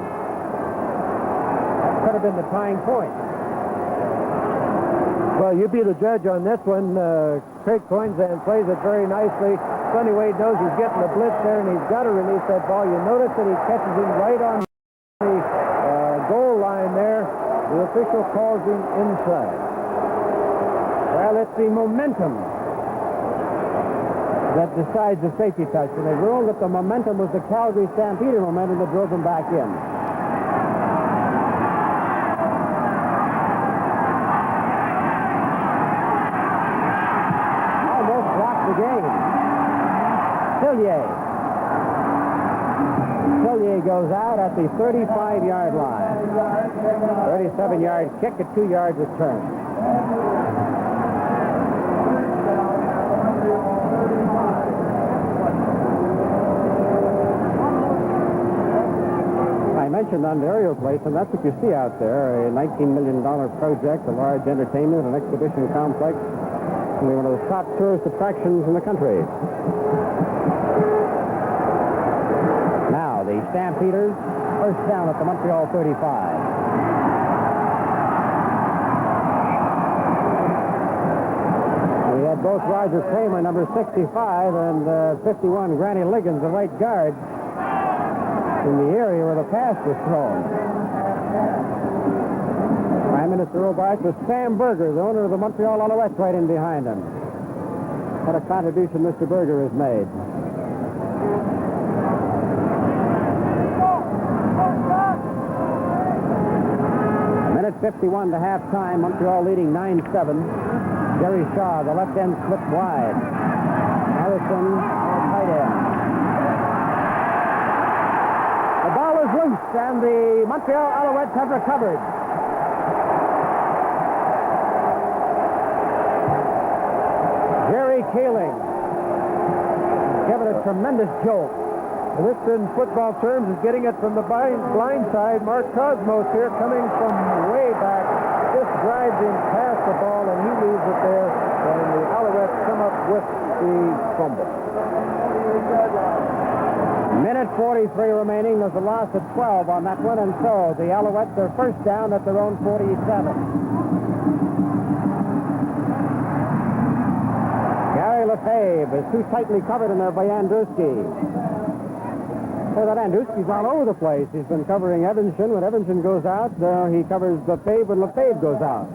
That could have been the tying point. Well, you be the judge on this one. Craig Coinzan plays it very nicely. Sonny Wade knows he's getting the blitz there, and he's got to release that ball. You notice that he catches him right on the goal line there. The official calls him inside. Well, it's the momentum that decides the safety touch. And they ruled that the momentum was the Calgary Stampeder momentum that drove them back in. Almost blocked the game. Sillier goes out at the 35-yard line. 37-yard kick, a 2-yard return. I mentioned Ontario Place, and that's what you see out there, a $19 million project, a large entertainment and exhibition complex, only one of the top tourist attractions in the country. Now, the Stampeders, first down at the Montreal 35. We had both Roger Kramer, number 65, and 51, Granny Liggins, the right guard, in the area where the pass was thrown. 5 minutes to roll by with Sam Berger, the owner of the Montreal Alouettes, right in behind him. What a contribution Mr. Berger has made. Minute 51 to halftime, Montreal leading 9-7. Jerry Shaw, the left end, slipped wide. Harrison, tight end. The ball is loose, and the Montreal Alouettes have recovered. Jerry Kaling giving a tremendous jolt. This, in football terms, is getting it from the blind side. Mark Cosmos here coming from way back. Just drives him past the ball, and he leaves it there. And the Alouettes come up with the fumble. Minute 43 remaining. There's a loss of 12 on that one, and so the Alouettes are first down at their own 47. Gary Lefebvre is too tightly covered in there by Andruski. So that Andruski's all over the place. He's been covering Evanson. When Evanson goes out, he covers Lefebvre when Lefebvre goes out.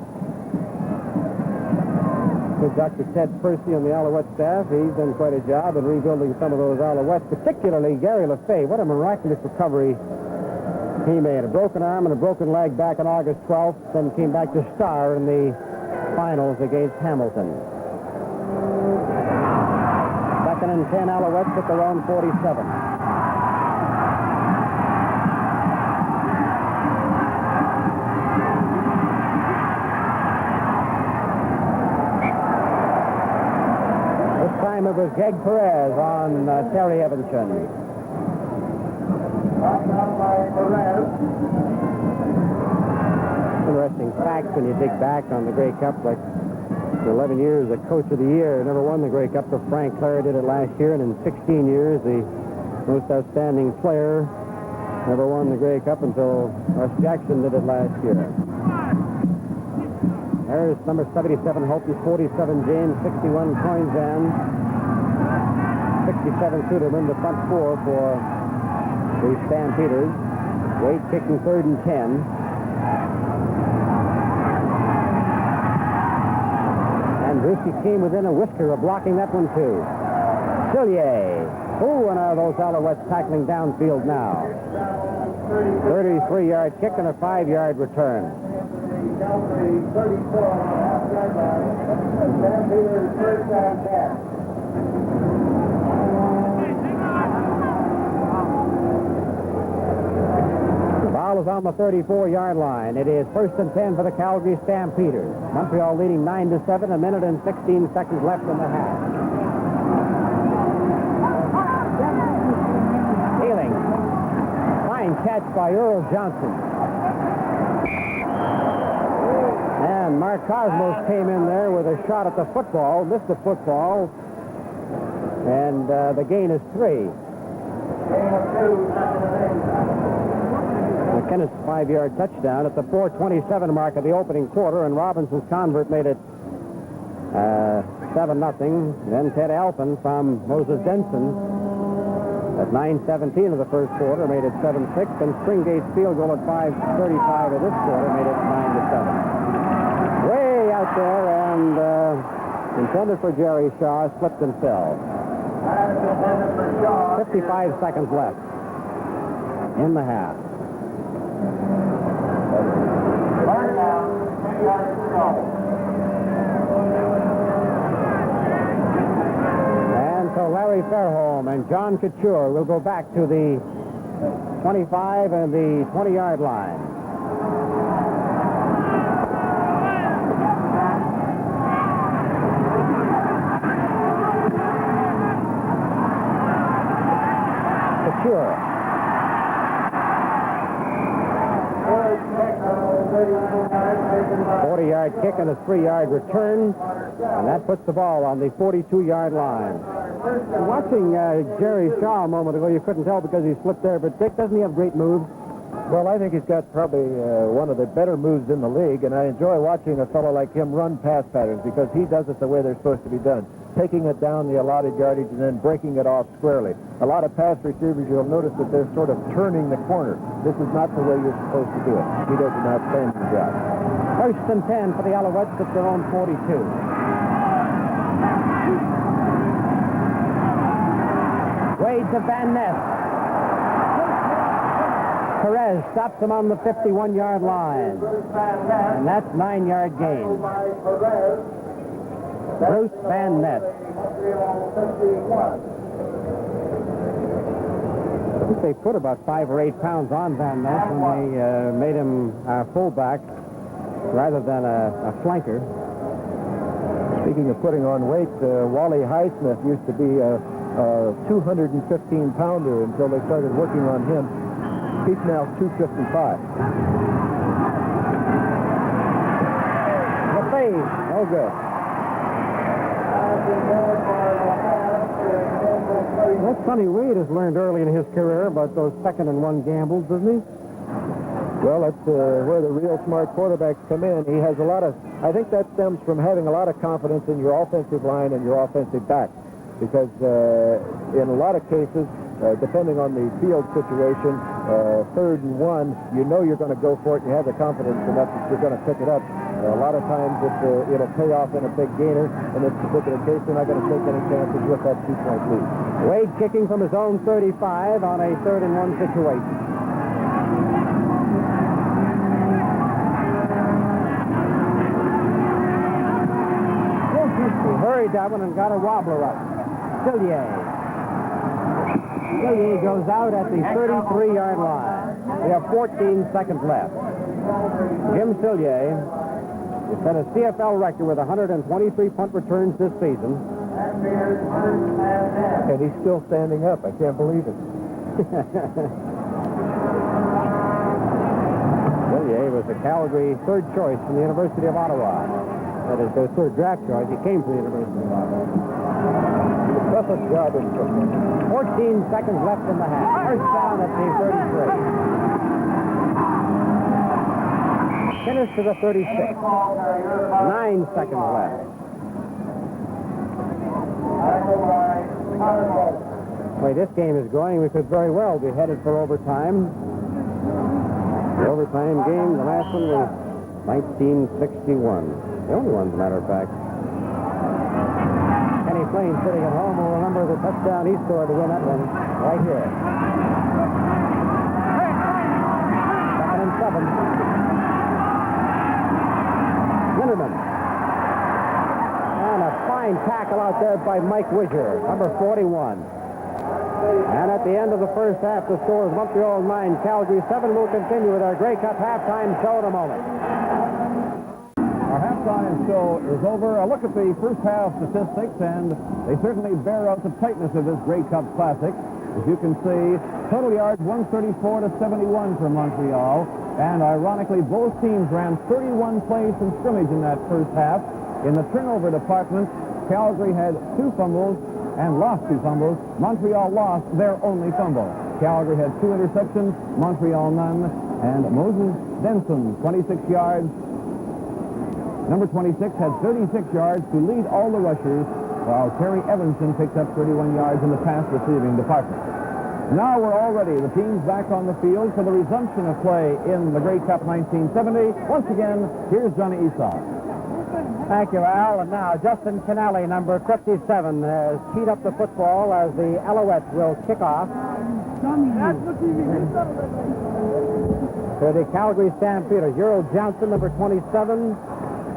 With Dr. Ted Percy on the Alouette staff, he's done quite a job in rebuilding some of those Alouettes, particularly Gary Lefebvre. What a miraculous recovery he made. A broken arm and a broken leg back on August 12th, then came back to star in the finals against Hamilton. Second and 10, Alouettes at their own 47. It was Geg Perez on Terry Evanson. Interesting fact when you dig back on the Grey Cup, like for 11 years, the coach of the year never won the Grey Cup, so Frank Clare did it last year, and in 16 years, the most outstanding player never won the Grey Cup until Russ Jackson did it last year. There's number 77, Holton, 47, James, 61, Coinzan. 67 Suderman, the front four for the Stampeders. Wade kicking third and 10. And Drewski came within a whisker of blocking that one, too. Sillier. Oh, and those Alouettes tackling downfield now. 33-yard kick and a 5-yard return. Calgary 34 on the half-yard line. Stampeders first down 10. Ball is on the 34-yard line. It is first and 10 for the Calgary Stampeders. Montreal leading 9-7, a minute and 16 seconds left in the half. Healing. Fine catch by Earl Johnson. And Mark Cosmos came in there with a shot at the football, missed the football, and the gain is 3. McKinnis' 5-yard touchdown at the 4:27 mark of the opening quarter, and Robinson's convert made it 7-0. Then Ted Alpin from Moses Denson at 9:17 of the first quarter made it 7-6, and Springgate's field goal at 5:35 of this quarter made it 9-7. Way out there, and intended for Jerry Shaw, slipped and fell. 55 seconds left in the half. And so Larry Fairholm and John Couture will go back to the 25 and the 20-yard line. Couture. 3-yard kick and a 3-yard return, and that puts the ball on the 42-yard line. Watching Jerry Shaw a moment ago, you couldn't tell because he slipped there, but Dick, doesn't he have great moves? Well, I think he's got probably one of the better moves in the league, and I enjoy watching a fellow like him run pass patterns because he does it the way they're supposed to be done, taking it down the allotted yardage and then breaking it off squarely. A lot of pass receivers, you'll notice that they're sort of turning the corner. This is not the way you're supposed to do it. He does an outstanding job. First and 10 for the Alouettes at their own 42. Wade to Van Ness. Perez stops him on the 51-yard line. And that's 9-yard gain. Bruce Van Ness. I think they put about 5 or 8 pounds on Van Ness when they made him a fullback rather than a flanker. Speaking of putting on weight, Wally Highsmith used to be a 215-pounder until they started working on him. He's now 255. The fade. Oh, good. Well, Sonny Wade has learned early in his career about those 2nd and 1 gambles, doesn't he? Well, that's where the real smart quarterbacks come in. He has a lot of, I think that stems from having a lot of confidence in your offensive line and your offensive back. Because in a lot of cases, depending on the field situation, 3rd and 1, you know you're going to go for it. You have the confidence enough that you're going to pick it up. A lot of times it'll pay off in a big gainer. In this particular case, they're not going to take any chances with that 2-point lead. Wade kicking from his own 35 on a 3rd and 1 situation. He hurried that one and got a wobbler up. Sillier goes out at the 33-yard line. We have 14 seconds left. Jim Sillier has set a CFL record with 123 punt returns this season. And he's still standing up. I can't believe it. Sillier was the Calgary 3rd choice from the University of Ottawa. That is their 3rd draft choice. He came from the University of Ottawa. Toughest job in football. 14 seconds left in the half. First down at the 33. Finish to the 36. 9 seconds left. The way this game is going, we could very well be headed for overtime. The overtime game, the last one was 1961. The only one, as a matter of fact. Kenny Plain sitting at home will remember the touchdown he scored to win that one right here. 2nd and 7. Linderman. And a fine tackle out there by Mike Wisher, number 41. And at the end of the first half, the score is Montreal 9, Calgary 7. We'll continue with our Grey Cup halftime show in a moment. Our halftime show is over. A look at the first half statistics, and they certainly bear out the tightness of this Grey Cup Classic. As you can see, total yards 134 to 71 for Montreal. And ironically, both teams ran 31 plays from scrimmage in that first half. In the turnover department, Calgary had 2 fumbles and lost 2 fumbles. Montreal lost their only fumble. Calgary had 2 interceptions, Montreal none. And Moses Denson, 26 yards. Number 26 had 36 yards to lead all the rushers, while Terry Evanson picked up 31 yards in the pass receiving department. Now we're all ready. The team's back on the field for the resumption of play in the Grey Cup 1970. Once again, here's Johnny Esau. Thank you, Al. And now Justin Kennelly, number 57, has teed up the football as the Alouettes will kick off. For the Calgary Stampeders, Euro Johnson, number 27,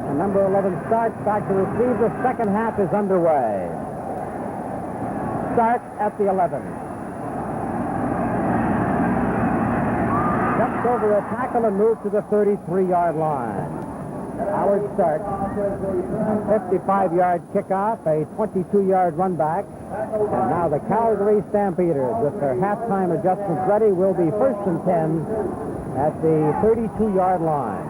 and number 11 Stark back to receive. The second half is underway. Stark at the 11. Jumps over a tackle and moves to the 33-yard line. Howard Stark, 55-yard kickoff, a 22-yard run back. And now the Calgary Stampeders, with their halftime adjustments ready, will be 1st and 10 at the 32-yard line.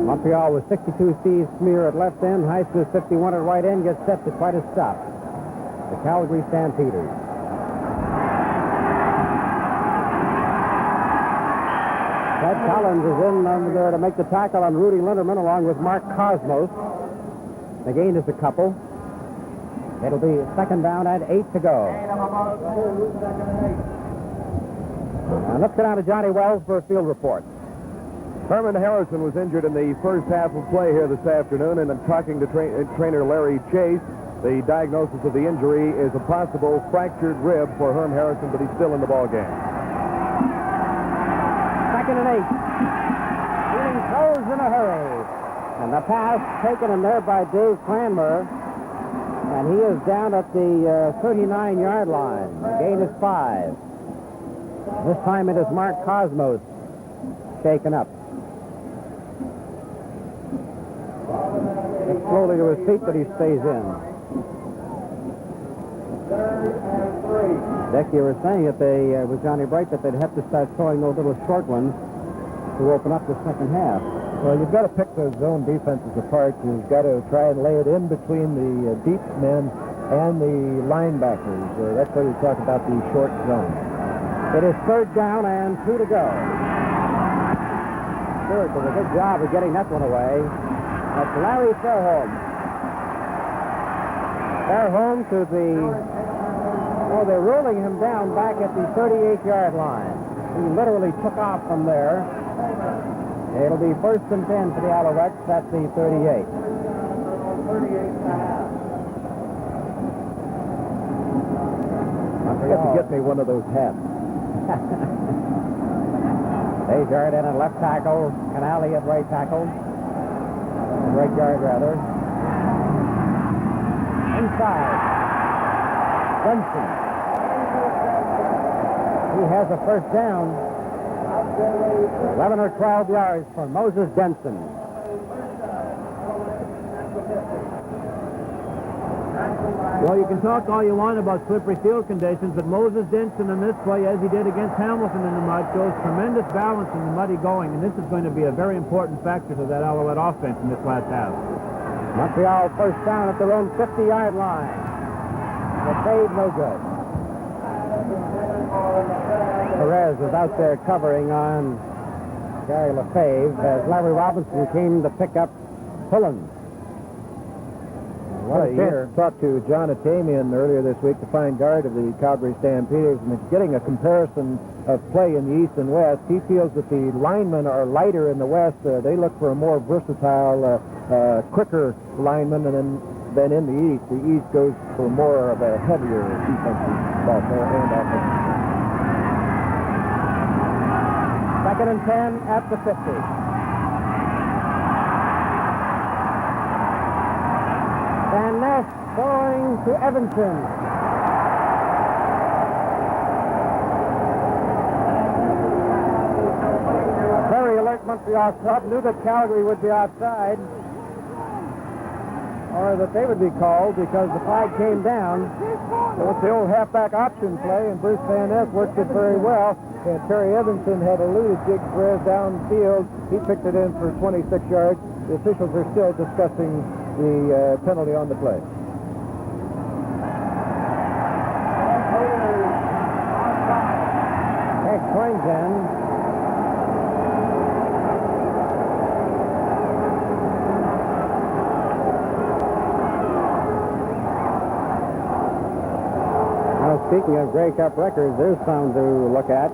Montreal with 62, Steve Smear at left end. Heisman 51 at right end, gets set to try to stop the Calgary Stampeders. Ted Collins is in there to make the tackle on Rudy Linderman along with Mark Cosmos. The gain is a couple. It'll be second down and 8 to go. And let's get on to Johnny Wells for a field report. Herman Harrison was injured in the first half of play here this afternoon, and I'm talking to trainer Larry Chase. The diagnosis of the injury is a possible fractured rib for Herm Harrison, but he's still in the ball game. Second and 8. Feeling throws in a hurry. And the pass taken in there by Dave Cranmer. And he is down at the 39-yard line. The gain is 5. This time it is Mark Cosmos shaken up. Gets slowly to his feet, but he stays in. Dick, you were saying that they, with Johnny Bright, that they'd have to start throwing those little short ones to open up the second half. Well, you've got to pick those zone defenses apart. You've got to try and lay it in between the deep men and the linebackers. That's why we talk about the short zone. It is third down and 2 to go. Stewart did a good job of getting that one away. That's Larry Fairholm. Fairholm to the... Oh, they're rolling him down back at the 38-yard line. He literally took off from there. It'll be first and 10 for the Alouettes at the 38. I forgot to get me one of those hats. Dave Yard in at left tackle. Canale at right tackle. Right guard, rather. Inside. Benson. He has a first down. 11 or 12 yards for Moses Denson. Well, you can talk all you want about slippery field conditions, but Moses Denson in this play, as he did against Hamilton in the mud, shows tremendous balance in the muddy going, and this is going to be a very important factor to that Alouette offense in this last half. Montreal first down at their own 50-yard line. The fade, no good. Perez is out there covering on Gary LaFave as Larry Robinson came to pick up Pullen. What a year. Talked to John Atamian earlier this week, the fine guard of the Calgary Stampeders, and getting a comparison of play in the East and West. He feels that the linemen are lighter in the West. They look for a more versatile, quicker lineman than in the East. The East goes for more of a heavier defensive ball player and offensive. Second and 10 at the 50. Van Ness going to Evanson. A very alert Montreal club knew that Calgary would be outside, or that they would be called because the flag came down. So it's the old halfback option play, and Bruce Van Ness worked it very well. And Terry Evanson had eluded Jake Perez downfield. He picked it in for 26 yards. The officials are still discussing the penalty on the play. Hank swings in. Now, speaking of Grey Cup records, there's some to look at.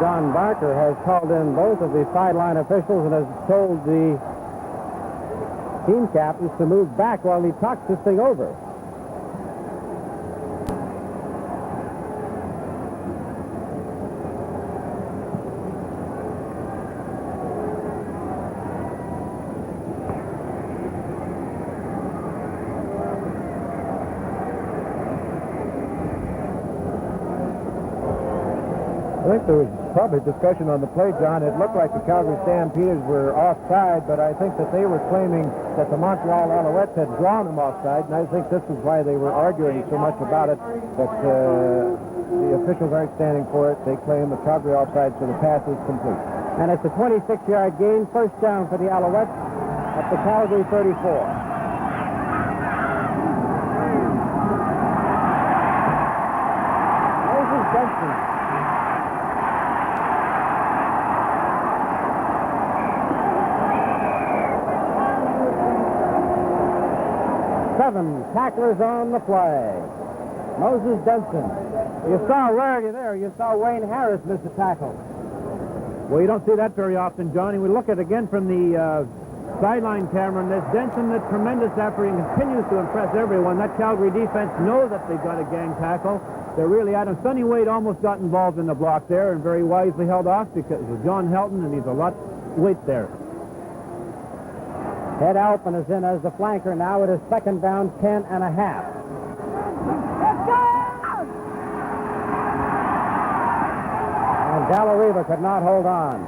Don Barker has called in both of the sideline officials and has told the team captains to move back while he talks this thing over. I think there was probably discussion on the play, John. It looked like the Calgary Stampeders were offside, but I think that they were claiming that the Montreal Alouettes had drawn them offside, and I think this is why they were arguing so much about it. But the officials aren't standing for it. They claim the Calgary offside, so the pass is complete. And it's a 26-yard gain, first down for the Alouettes at the Calgary 34. Benson. Seven tacklers on the play. Moses Benson. You saw Rarity there. You saw Wayne Harris miss a tackle. Well, you don't see that very often, Johnny. We look at it again from the sideline camera, and there's Denson, a tremendous effort, and continues to impress everyone. That Calgary defense knows that they've got a gang tackle. They're really at him. Sonny Wade almost got involved in the block there and very wisely held off because of John Helton, and he's a lot weight there. Ed Alpin is in as the flanker now. It is second down, 10 and a half. And Dalariva could not hold on.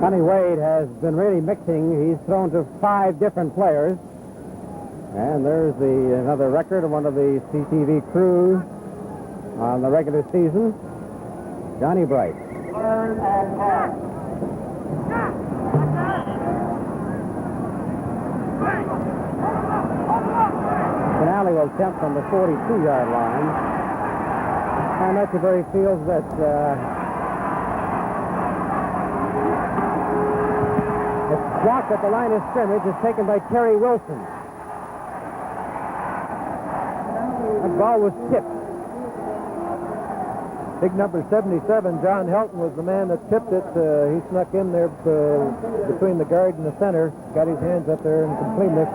Sonny Wade has been really mixing. He's thrown to 5 different players. And there's another record of one of the CTV crew on the regular season, Johnny Bright. Finale will attempt from the 42-yard line. And Metchbury feels that it's blocked at the line of scrimmage is taken by Terry Wilson. The ball was tipped. Big number 77, John Helton, was the man that tipped it. He snuck in there between the guard and the center, got his hands up there and completed it.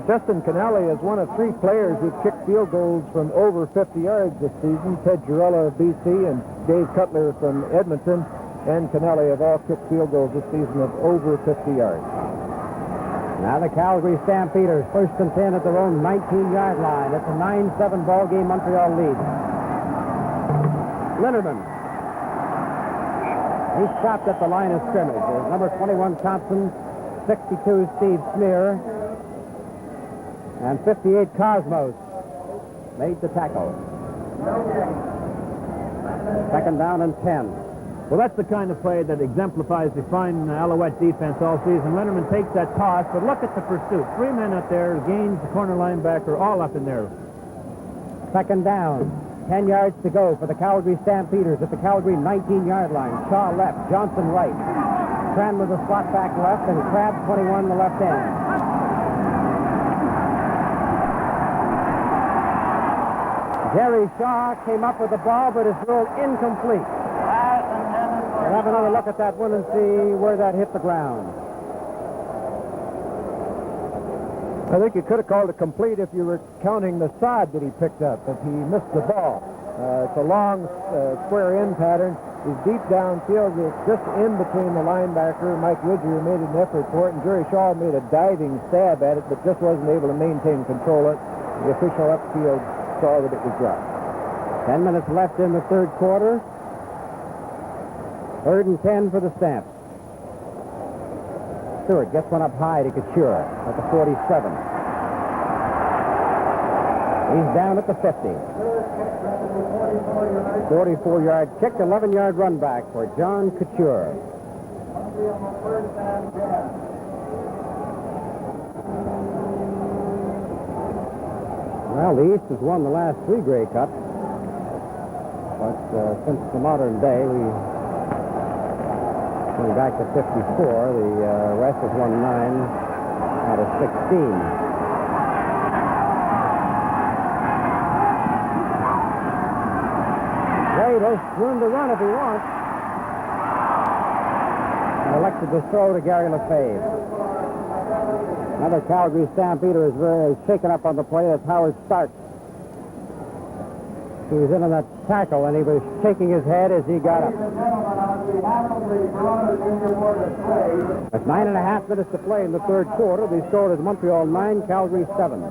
Justin Canale is one of 3 players who've kicked field goals from over 50 yards this season. Ted Girella of BC and Dave Cutler from Edmonton and Canale have all kicked field goals this season of over 50 yards. Now the Calgary Stampeders, first and 10 at their own 19-yard line. It's a 9-7 ball game. Montreal leads. Linderman. He's stopped at the line of scrimmage. There's number 21 Thompson, 62 Steve Smear, and 58 Cosmos made the tackle. Second down and 10. Well, that's the kind of play that exemplifies the fine Alouette defense all season. Linderman takes that toss, but look at the pursuit. 3 men up there, Gaines, the corner linebacker, all up in there. Second down. 10 yards to go for the Calgary Stampeders at the Calgary 19-yard line. Shaw left, Johnson right. Tran with a slot back left, and Crabbe 21 the left end. Jerry Shaw came up with the ball, but is ruled incomplete. We'll have another look at that one and see where that hit the ground. I think you could have called it complete if you were counting the sod that he picked up, but he missed the ball. It's a long square in pattern. He's deep downfield. It's just in between the linebacker. Mike Widger made an effort for it, and Jerry Shaw made a diving stab at it, but just wasn't able to maintain control of it. The official upfield saw that it was dropped. 10 minutes left in the third quarter. Third and 10 for the Stamps. Stewart gets one up high to Couture at the 47. He's down at the 50. 44-yard kick, 11-yard run back for John Couture. Well, the East has won the last 3 Grey Cups. But since the modern day, going back to 54, the West has won 9 out of 16. Wade has room to run if he wants. And elected to throw to Gary Lefebvre. Another Calgary Stampeder is very shaken up on the play. That's Howard Stark. He was in on that tackle, and he was shaking his head as he got up. With 9.5 minutes to play in the third quarter, the score is Montreal 9, Calgary 7.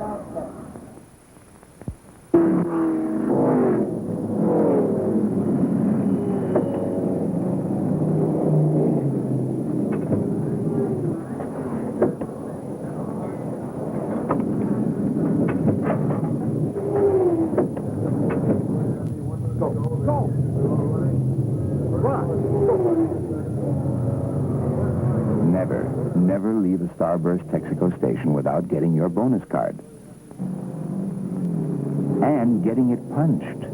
Never leave a Starburst Texaco station without getting your bonus card. And getting it punched.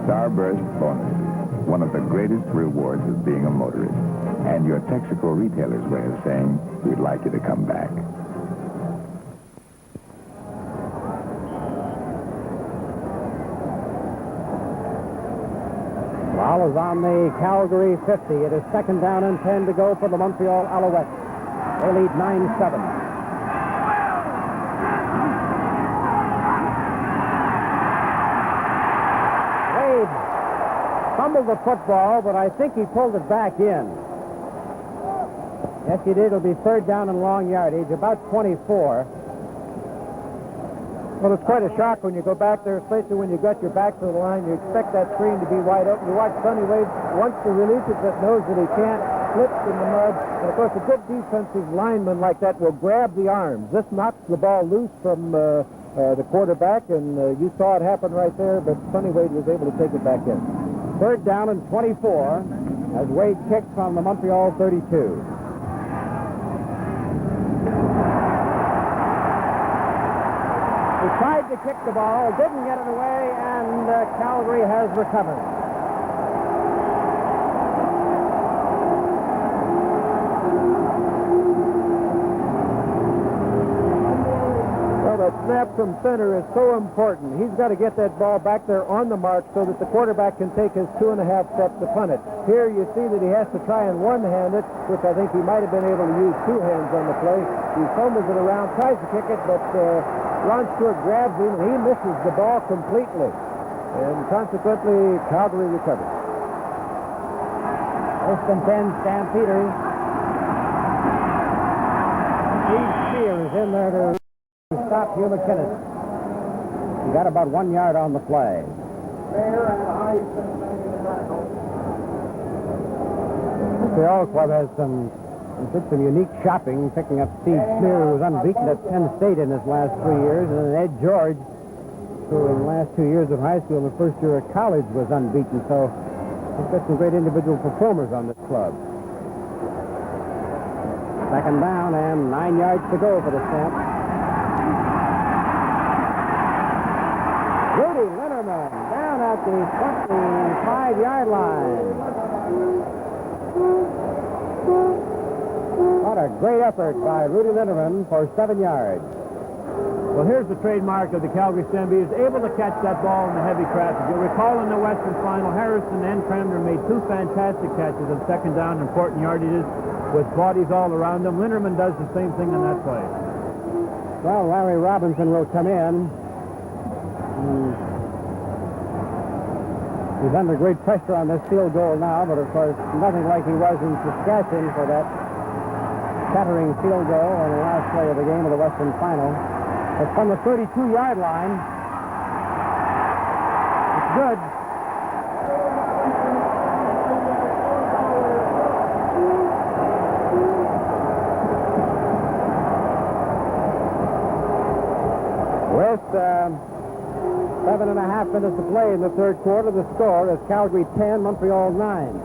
Starburst bonuses, one of the greatest rewards of being a motorist. And your Texaco retailer's way of saying, we'd like you to come back. Ball is on the Calgary 50. It is second down and 10 to go for the Montreal Alouettes. They lead 9-7. Wade fumbled the football, but I think he pulled it back in. Yes, he did. It'll be third down and long yardage, about 24. Well, it's quite a shock when you go back there, especially when you got your back to the line. You expect that screen to be wide open. You watch Sonny Wade, once he releases it, knows that he can't, slips in the mud. And, of course, a good defensive lineman like that will grab the arms. This knocks the ball loose from the quarterback, and you saw it happen right there, but Sonny Wade was able to take it back in. Third down and 24 as Wade kicks from the Montreal 32. He tried to kick the ball, didn't get it away, and Calgary has recovered. Well, that snap from center is so important. He's got to get that ball back there on the mark so that the quarterback can take his 2.5 steps to punt it. Here you see that he has to try and one-hand it, which I think he might have been able to use two hands on the play. He fumbles it around, tries to kick it, but Ron Stewart grabs him, and he misses the ball completely. And consequently, Calgary recovers. First and 10, Stampeders. Steve Spears in there to stop Hugh McKinnon. He got about 1 yard on the play. Montreal Club has did some unique shopping, picking up Steve Smear, who was unbeaten at Penn State in his last 3 years, and then Ed George, who in the last 2 years of high school and the first year of college was unbeaten. So he's got some great individual performers on this club. Second down and 9 yards to go for the Stamps. Rudy Linderman down at the 25-yard line. What a great effort by Rudy Linderman for 7 yards. Well, here's the trademark of the Calgary Stampeders, able to catch that ball in the heavy traffic. You'll recall in the Western Final, Harrison and Cranmer made two fantastic catches on second down, important yardages with bodies all around them. Linderman does the same thing on that play. Well, Larry Robinson will come in. He's under great pressure on this field goal now, but of course, nothing like he was in Saskatchewan for that shattering field goal on the last play of the game of the Western Final. It's from the 32-yard line. It's good. With 7.5 minutes to play in the third quarter, the score is Calgary 10, Montreal 9.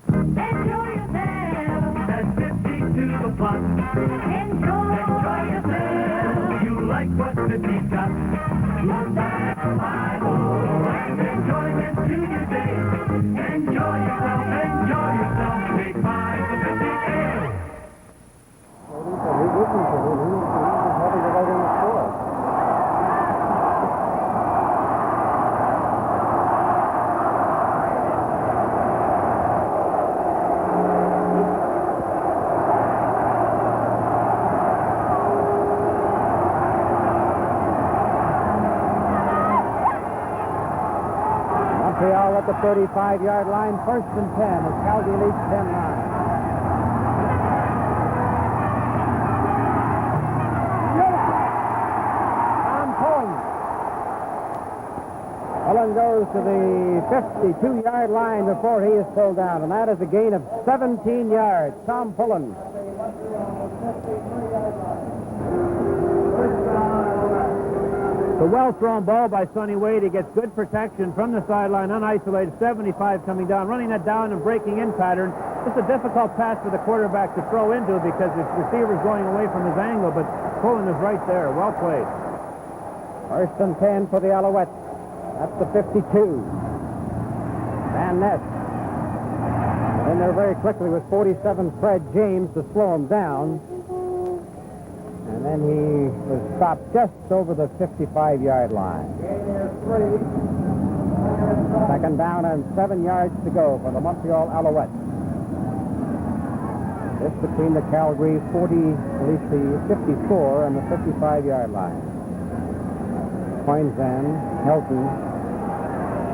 Enjoy yourself. That's 50 to the plus. Enjoy yourself. You like what 50's got. Look back, and enjoyment to your day. Enjoy yourself, enjoy yourself. Take 5 to 50 ale. the 35-yard line. First and 10 as Calgary leads 10-9. Pullen goes to the 52-yard line before he is pulled down, and that is a gain of 17 yards. Tom Pullen. The well-thrown ball by Sonny Wade. He gets good protection from the sideline, unisolated, 75 coming down, running that down and breaking in pattern. It's a difficult pass for the quarterback to throw into because his receiver's going away from his angle, but Pullen is right there. Well played. First and 10 for the Alouettes. That's the 52. Van Ness. In there very quickly with 47, Fred James, to slow him down. And then he was stopped just over the 55-yard line. Second down and 7 yards to go for the Montreal Alouettes. This between the Calgary 40, at least the 54 and the 55-yard line. Queensland, Helton,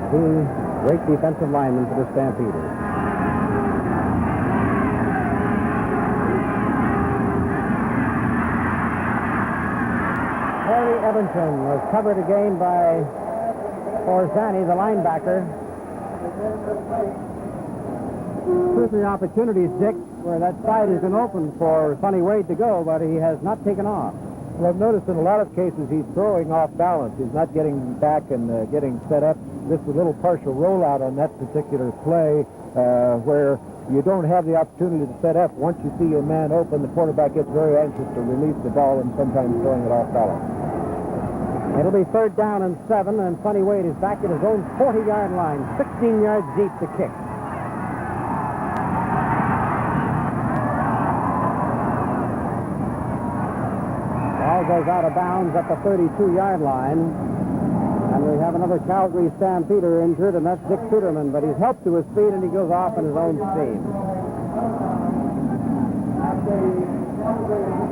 two great defensive linemen for the Stampeders. Harry Evanson was covered again by Orzani, the linebacker. Certainly opportunities, Dick, where that side has been open for Sonny Wade to go, but he has not taken off. Well, I've noticed in a lot of cases he's throwing off balance. He's not getting back and getting set up. This is a little partial rollout on that particular play where you don't have the opportunity to set up. Once you see a man open, the quarterback gets very anxious to release the ball and sometimes throwing it off balance. It'll be third down and 7, and Sonny Wade is back at his own 40-yard line, 16 yards deep to kick. Ball goes out of bounds at the 32-yard line. And we have another Calgary Stampeder injured, and that's Dick Suderman, but he's helped to his feet, and he goes off in his own steam.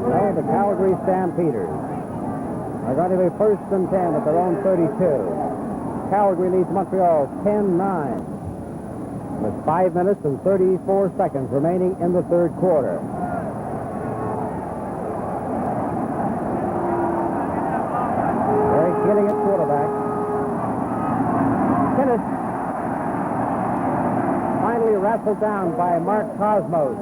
So the Calgary Stampeders are going to be first and 10 at their own 32. Calgary leads Montreal 10-9 with 5 minutes and 34 seconds remaining in the third quarter. Very killing at quarterback. Kenneth finally wrestled down by Mark Cosmos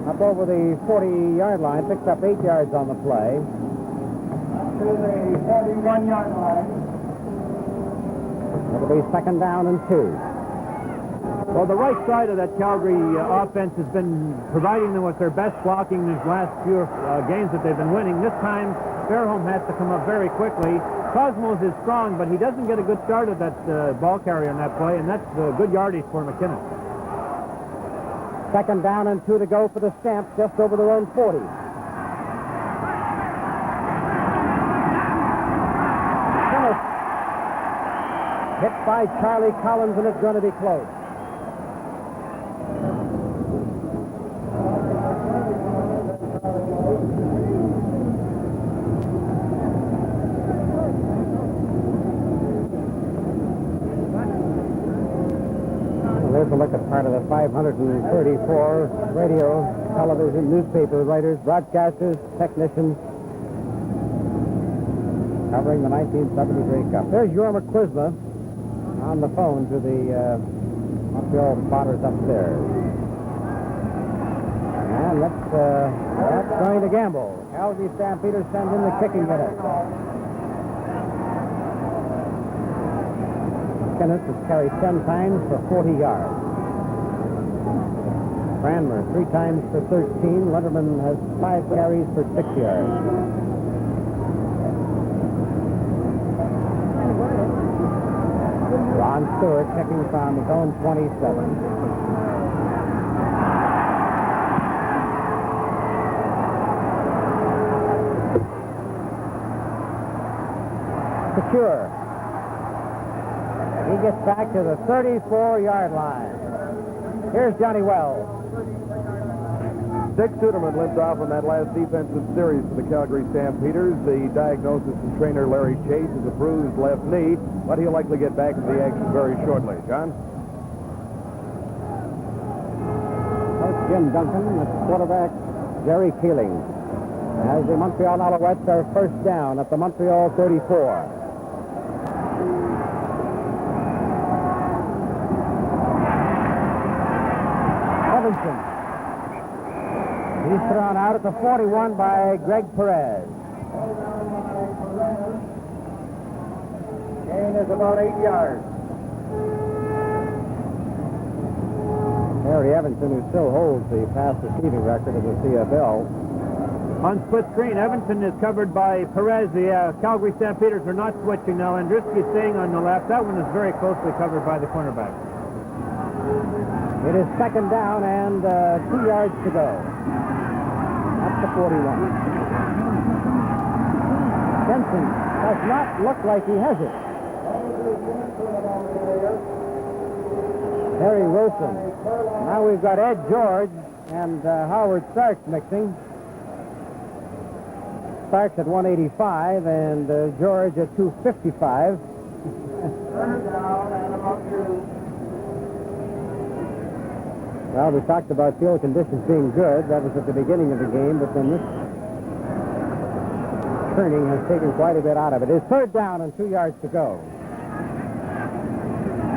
up over the 40-yard line, picked up 8 yards on the play. To the 41-yard line. It'll be second down and 2. Well, the right side of that Calgary offense has been providing them with their best blocking these last few games that they've been winning. This time, Fairholm has to come up very quickly. Cosmos is strong, but he doesn't get a good start at that ball carrier on that play, and that's good yardage for McKinnon. Second down and 2 to go for the Stamps, just over their own 40. Kenneth hit by Charlie Collins, and it's going to be close. There's a look at part of the 534 radio, television, newspaper writers, broadcasters, technicians covering the 1973 Cup. There's Yorma Quizma on the phone to the Montreal spotters upstairs. And that's going to gamble. Calgary Stampeders send in the kicking unit. Kenneth has carried 10 times for 40 yards. Cranmer 3 times for 13. Letterman has 5 carries for 6 yards. Ron Stewart checking from his own 27. Secure. He gets back to the 34-yard line. Here's Johnny Wells. Dick Suderman lived off on that last defensive series for the Calgary Stampeders. The diagnosis from trainer Larry Chase is a bruised left knee, but he'll likely get back into the action very shortly. John? Coach Jim Duncan, the quarterback Jerry Keeling. As the Montreal Alouettes are first down at the Montreal 34. Evanson. He's thrown out at the 41 by Greg Perez. Gain is about 8 yards. Harry Evanson, who still holds the pass receiving record of the CFL. On split screen, Evanson is covered by Perez. The Calgary Stampeders are not switching now. Andruski staying on the left. That one is very closely covered by the cornerback. It is second down and 2 yards to go. At the 41. Benson does not look like he has it. Harry Wilson. Now we've got Ed George and Howard Starks mixing. Starks at 185 and George at 255. Well, we talked about field conditions being good. That was at the beginning of the game, but then this turning has taken quite a bit out of it. It's third down and 2 yards to go.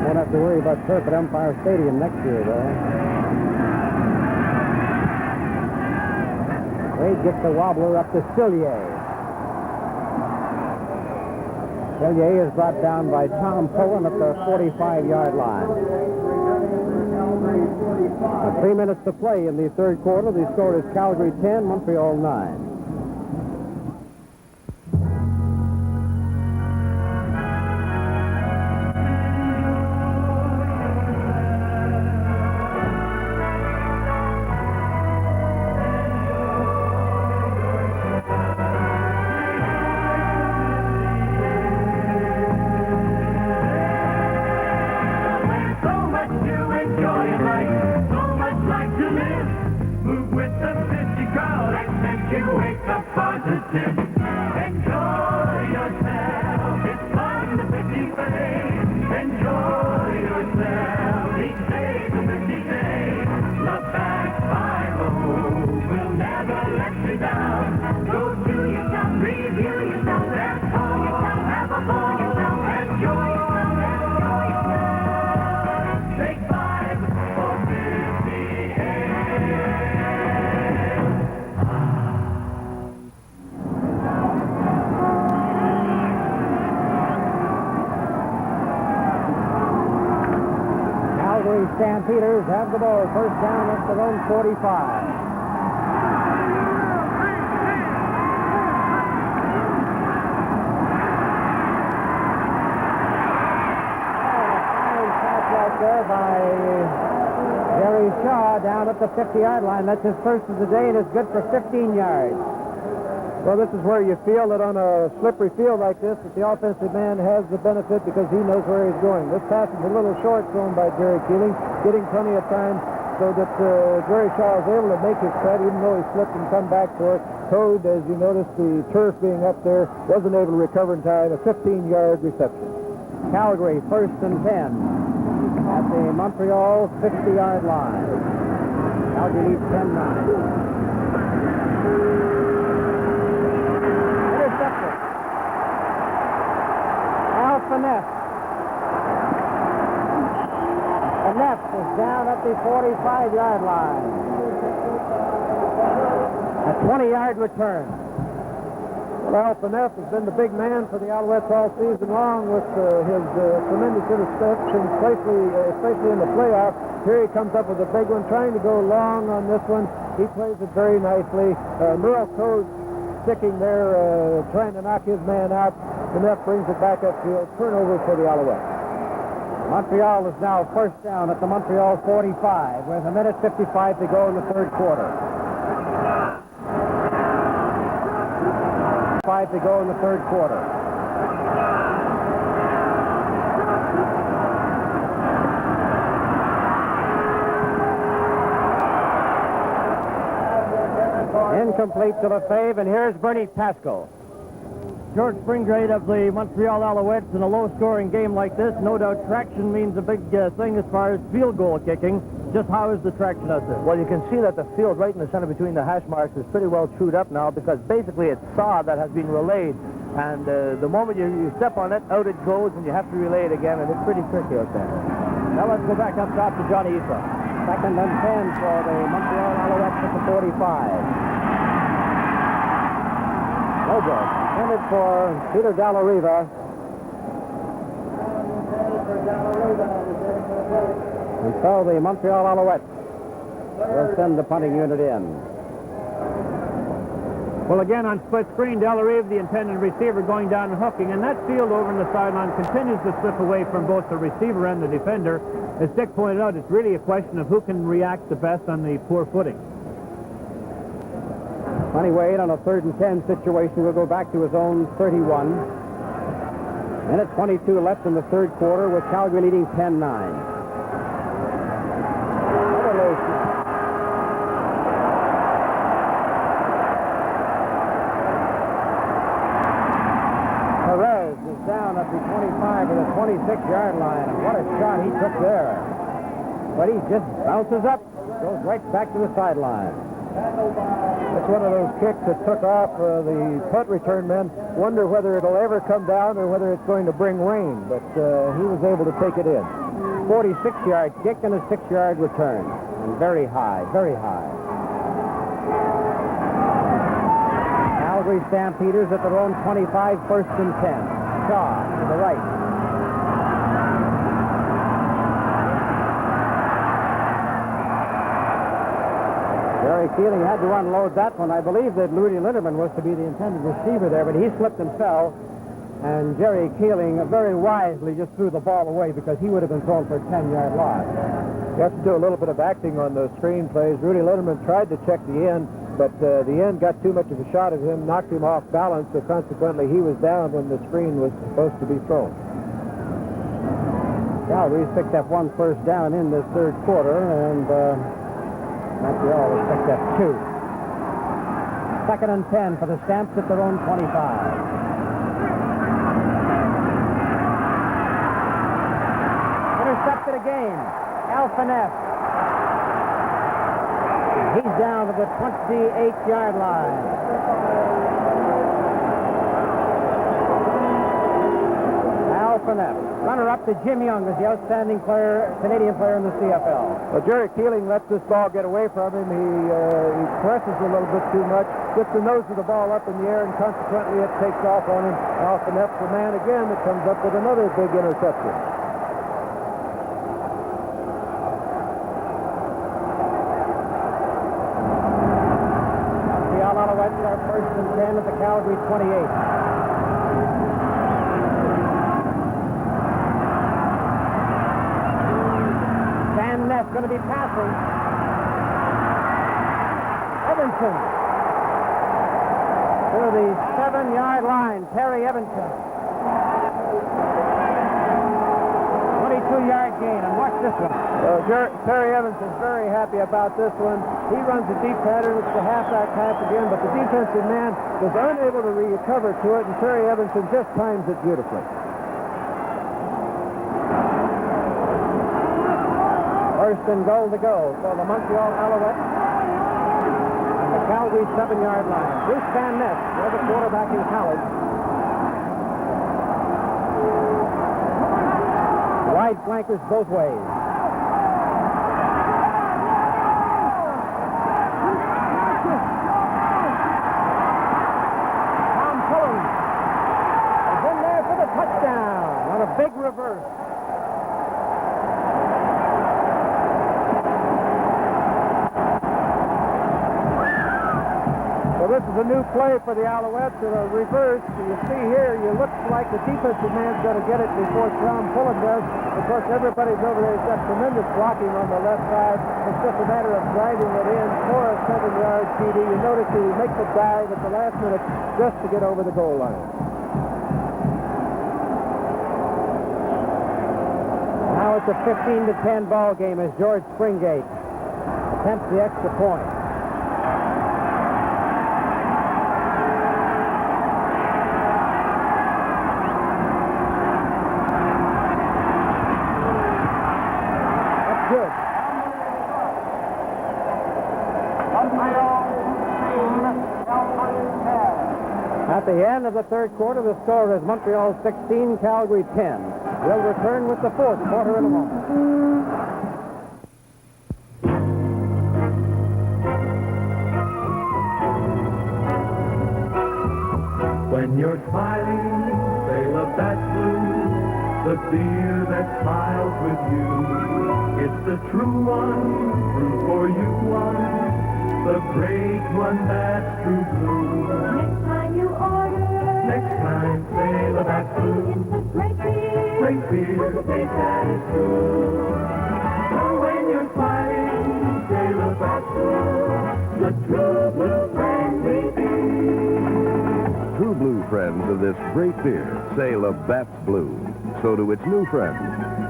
Won't have to worry about turf at Empire Stadium next year, though. Wade gets the wobbler up to Sillier. Sillier is brought down by Tom Pullen at the 45-yard line. 3 minutes to play in the third quarter. The score is Calgary 10, Montreal 9. Stampeders have the ball. First down at their own 45. There by Jerry Shaw down at the 50-yard line. That's his first of the day, and it's good for 15 yards. Well, this is where you feel that on a slippery field like this, that the offensive man has the benefit because he knows where he's going. This pass is a little short thrown by Jerry Keeling, getting plenty of time so that Jerry Shaw is able to make his cut, even though he slipped and come back for it. Toad, as you notice, the turf being up there, wasn't able to recover in time. A 15-yard reception. Calgary, first and 10 at the Montreal 60-yard line. Calgary leads 10-9. Finesse. Finesse is down at the 45-yard line. A 20-yard return. Well, Finesse has been the big man for the Alouettes all season long with his tremendous interceptions, especially in the playoffs. Here he comes up with a big one, trying to go long on this one. He plays it very nicely. Merle Toad sticking there, trying to knock his man out. Finesse brings it back upfield. Turnover for the Alouettes. Montreal is now first down at the Montreal 45 with 1:55 to go in the third quarter. 5 to go in the third quarter. Incomplete to Lefebvre, and here's Bernie Pascal. George Springate of the Montreal Alouettes. In a low-scoring game like this, no doubt traction means a big thing as far as field goal kicking. Just how is the traction out there? Well, you can see that the field right in the center between the hash marks is pretty well chewed up now because basically it's sod that has been relayed. And the moment you step on it, out it goes, and you have to relay it again, and it's pretty tricky out there. Now let's go back up top to Johnny Issa. Second and 10 for the Montreal Alouettes at the 45. No good. Intended for Peter Dallariva. And so the Montreal Alouettes will send the punting unit in. Well, again, on split screen, Dallariva, the intended receiver, going down and hooking, and that field over in the sideline continues to slip away from both the receiver and the defender. As Dick pointed out, it's really a question of who can react the best on the poor footing. Funny Wade on a 3rd and 10 situation will go back to his own 31. Minute 22 left in the third quarter with Calgary leading 10-9. Perez is down at the 25 or the 26-yard line, and what a shot he took there. But he just bounces up, goes right back to the sideline. It's one of those kicks that took off. The punt return men wonder whether it'll ever come down or whether it's going to bring rain, but he was able to take it in. 46-yard kick and a 6-yard return. And very high, very high. Calgary Stampeders at their own 25, 1st and 10. Shaw to the right. Jerry Keeling had to unload that one. I believe that Rudy Linderman was to be the intended receiver there, but he slipped and fell. And Jerry Keeling very wisely just threw the ball away because he would have been thrown for a 10-yard loss. You have to do a little bit of acting on those screen plays. Rudy Linderman tried to check the end, but the end got too much of a shot at him, knocked him off balance, so consequently he was down when the screen was supposed to be thrown. Calgary's picked up one first down in this third quarter, and Montreal has picked up 2. 2nd and 10 for the Stamps at their own 25. Intercepted again. Alphaneff. He's down to the 28-yard line. Alphaneff. Runner-up to Jim Young as the outstanding player, Canadian player in the CFL. Well, Jerry Keeling lets this ball get away from him. He presses a little bit too much, gets the nose of the ball up in the air, and consequently it takes off on him. Alphaneff's the man again that comes up with another big interception. Alouettes are 1st and 10 at the Calgary 28. Van Ness going to be passing. Evanson to the 7-yard line. Terry Evanson. 22-yard gain, and watch this one. Terry Evanson's very happy about this one. He runs a deep pattern. It's the halfback pass again, but the defensive man was unable to recover to it, and Terry Evanson just times it beautifully. First and goal to go for the Montreal Alouettes on the Calgary 7-yard line. Bruce Van Ness, was a quarterback in college. Wide flankers both ways. Tom Pullins is in there for the touchdown on a big reverse. So this is a new play for the Alouettes, a reverse. You see here, you look like the defensive man's going to get it before Tom Pullen does. Of course, everybody's over there. He's got tremendous blocking on the left side. It's just a matter of driving it in for a 7-yard TD. You notice he makes a dive at the last minute just to get over the goal line. Now it's a 15-10 ball game as George Springate attempts the extra point. At the end of the third quarter, the score is Montreal 16, Calgary 10. We'll return with the fourth quarter in a moment. When you're smiling, sail up that blue, the beer that smiles with you. It's the true one, true for you one, the great one that's true blue. Next time you order, Next time, sail up that blue. it's a great beer. Great beer, taste that is true. So when you're smiling, sail up that blue, the true blue friendly beer. True Blue friends of this great beer say Labatt's Blue. So do its new friends.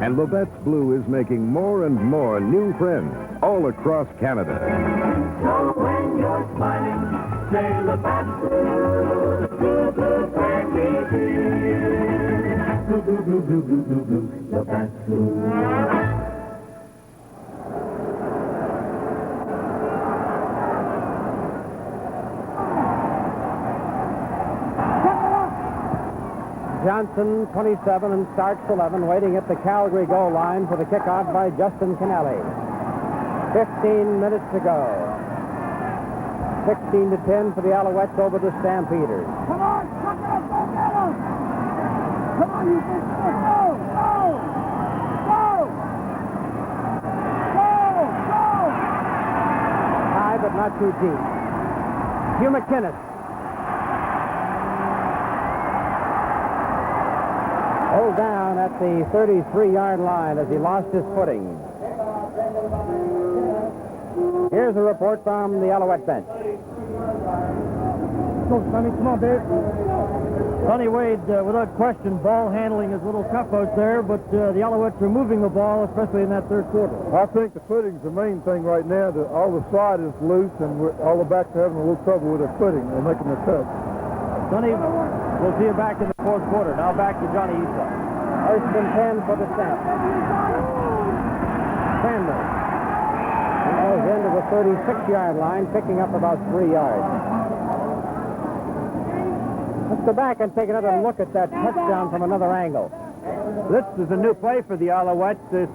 And Labatt's Blue is making more and more new friends all across Canada. So when you're smiling, sail up that blue, the true blue friendly beer. Blue, blue, blue, blue, blue, blue, blue, Labatt's Blue. Johnson, 27, and Starks, 11, waiting at the Calgary goal line for the kickoff by Justin Kennelly. 15 minutes to go. 16-10 for the Alouettes over the Stampeders. Come on, suck it up, go get him! Come on, you big stick, go! Go! Go! Go! Go! High but not too deep. Hugh McInnes. Hold down at the 33-yard line as he lost his footing. Here's a report from the Alouette bench. Go, Sonny. Come on, Dave. Sonny Wade, without question, ball handling is a little tough out there, but the Alouettes are moving the ball, especially in that third quarter. I think the footing's the main thing right now. All the slide is loose, and all the backs are having a little trouble with their footing. They're making the touch. Sonny, we'll see you back in the fourth quarter. Now back to Johnny Eastlaw. First and 10 for the Stamp. Cranmer. He goes into the 36-yard line, picking up about 3 yards. Let's go back and take another look at that touchdown from another angle. This is a new play for the Alouettes. This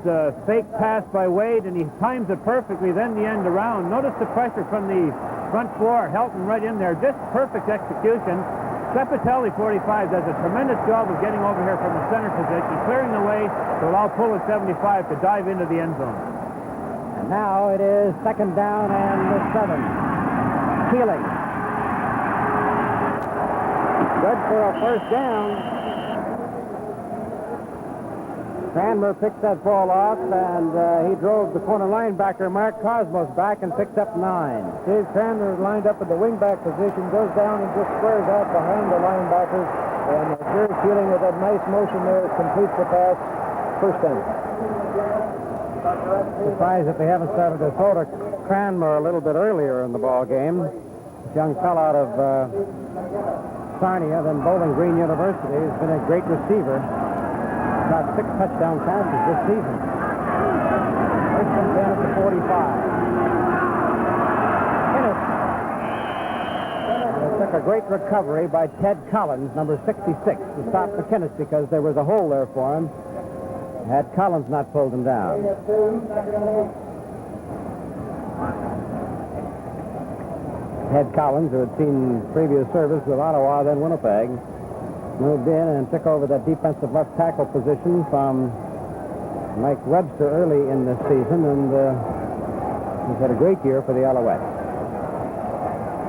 fake pass by Wade, and he times it perfectly, then the end around. Notice the pressure from the front floor. Helton right in there. Just perfect execution. Sepatelli, 45, does a tremendous job of getting over here from the center position, clearing the way to allow Puller 75 to dive into the end zone. And now it is second down and 7. Keeling. Good for a first down. Cranmer picks that ball off, and he drove the corner linebacker, Mark Cosmos, back and picked up 9. Dave Cranmer lined up in the wingback position, goes down and just squares out behind the linebackers. And Jerry Keeling with that nice motion there completes the pass. First down. Surprised that they haven't started to throw to Cranmer a little bit earlier in the ball game. This young fellow out of Sarnia, then Bowling Green University, has been a great receiver. Got 6 touchdown passes this season. First and 10 at the 45. Innes. It took a great recovery by Ted Collins, number 66, to stop McInnes because there was a hole there for him. Had Collins not pulled him down. Ted Collins, who had seen previous service with Ottawa, then Winnipeg, moved in and took over that defensive left tackle position from Mike Webster early in the season, and he's had a great year for the Alouettes.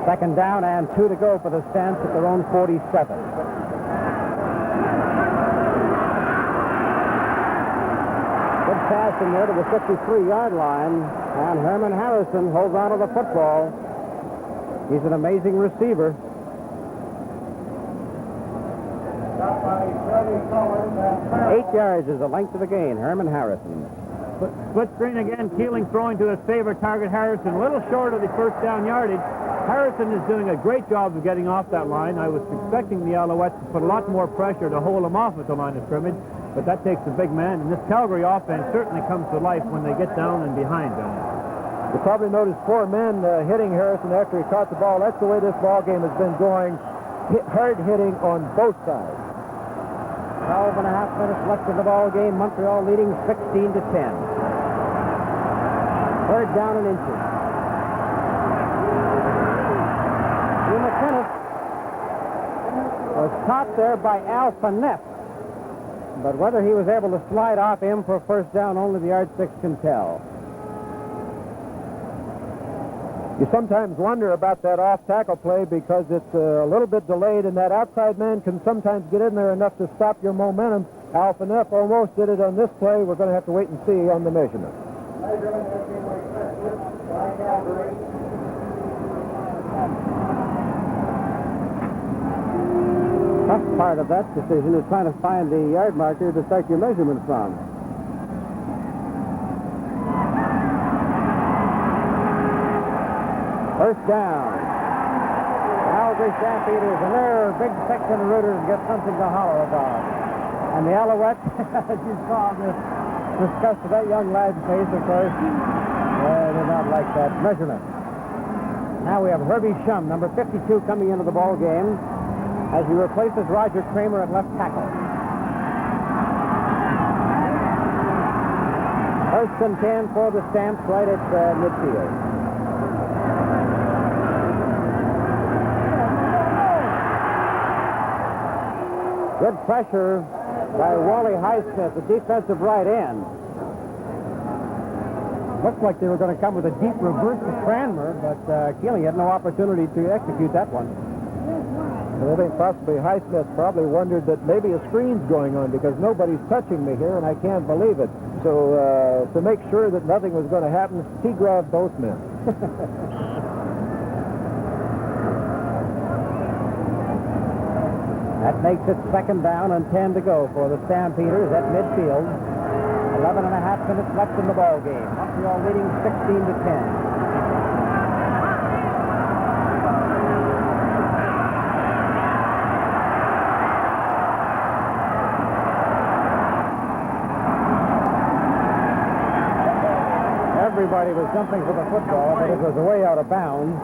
Second down and 2 to go for the Stamps at their own 47. Good pass in there to the 53-yard line, and Herman Harrison holds on to the football. He's an amazing receiver. 8 yards is the length of the gain. Herman Harrison. Split screen again. Keeling throwing to his favorite target, Harrison. A little short of the first down yardage. Harrison is doing a great job of getting off that line. I was expecting the Alouettes to put a lot more pressure to hold him off at the line of scrimmage, but that takes a big man, and this Calgary offense certainly comes to life when they get down and behind him. You probably noticed 4 men hitting Harrison after he caught the ball. That's the way this ball game has been going hard hitting on both sides. 12 and a half minutes left in the ball game. Montreal leading 16 to 10. Third down and inches. Hugh McInnes was caught there by Al Finette. But whether he was able to slide off him for a first down, only the yardstick can tell. You sometimes wonder about that off-tackle play because it's a little bit delayed, and that outside man can sometimes get in there enough to stop your momentum. Al Finette almost did it on this play. We're going to have to wait and see on the measurement. Tough part of that decision is trying to find the yard marker to start your measurement from. First down. Calgary Stampeders, and their big section rooters get something to holler about. And the Alouettes, as you saw the disgust of that young lad's face, of course, they did not like that measurement. Now we have Herbie Shum, number 52, coming into the ball game as he replaces Roger Kramer at left tackle. First and 10 for the Stamps right at midfield. Good pressure by Wally Highsmith, the defensive right end. Looked like they were going to come with a deep reverse to Cranmer, but Keeling had no opportunity to execute that one. I think possibly Highsmith probably wondered that maybe a screen's going on because nobody's touching me here, and I can't believe it. So to make sure that nothing was going to happen, he grabbed both men. That makes it second down and 10 to go for the Stampeders at midfield. 11 and a half minutes left in the ball game. Montreal leading 16 to 10. Everybody was jumping for the football, but it was way out of bounds.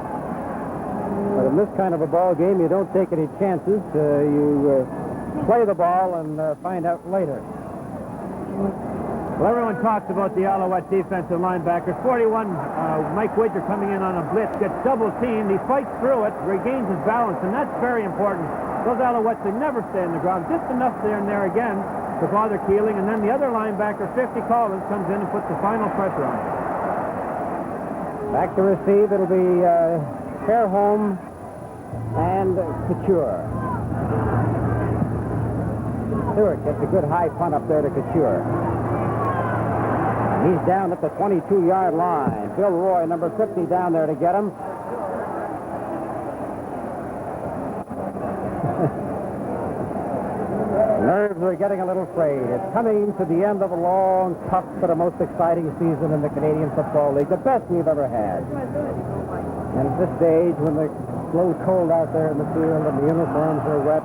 But in this kind of a ball game, you don't take any chances. You play the ball and find out later. Well, everyone talks about the Alouette defensive linebackers. 41, Mike Widger coming in on a blitz, gets double-teamed. He fights through it, regains his balance, and that's very important. Those Alouettes, they never stay on the ground. Just enough there and there again to bother Keeling, and then the other linebacker, 50 Collins, comes in and puts the final pressure on him. Back to receive, it'll be Fairholm and Couture. Stewart gets a good high punt up there to Couture. He's down at the 22-yard line. Bill Roy, number 50, down there to get him. Nerves are getting a little frayed. It's coming to the end of a long, tough, but a most exciting season in the Canadian Football League, the best we've ever had. And at this stage, when it's a little cold out there in the field and the uniforms are wet,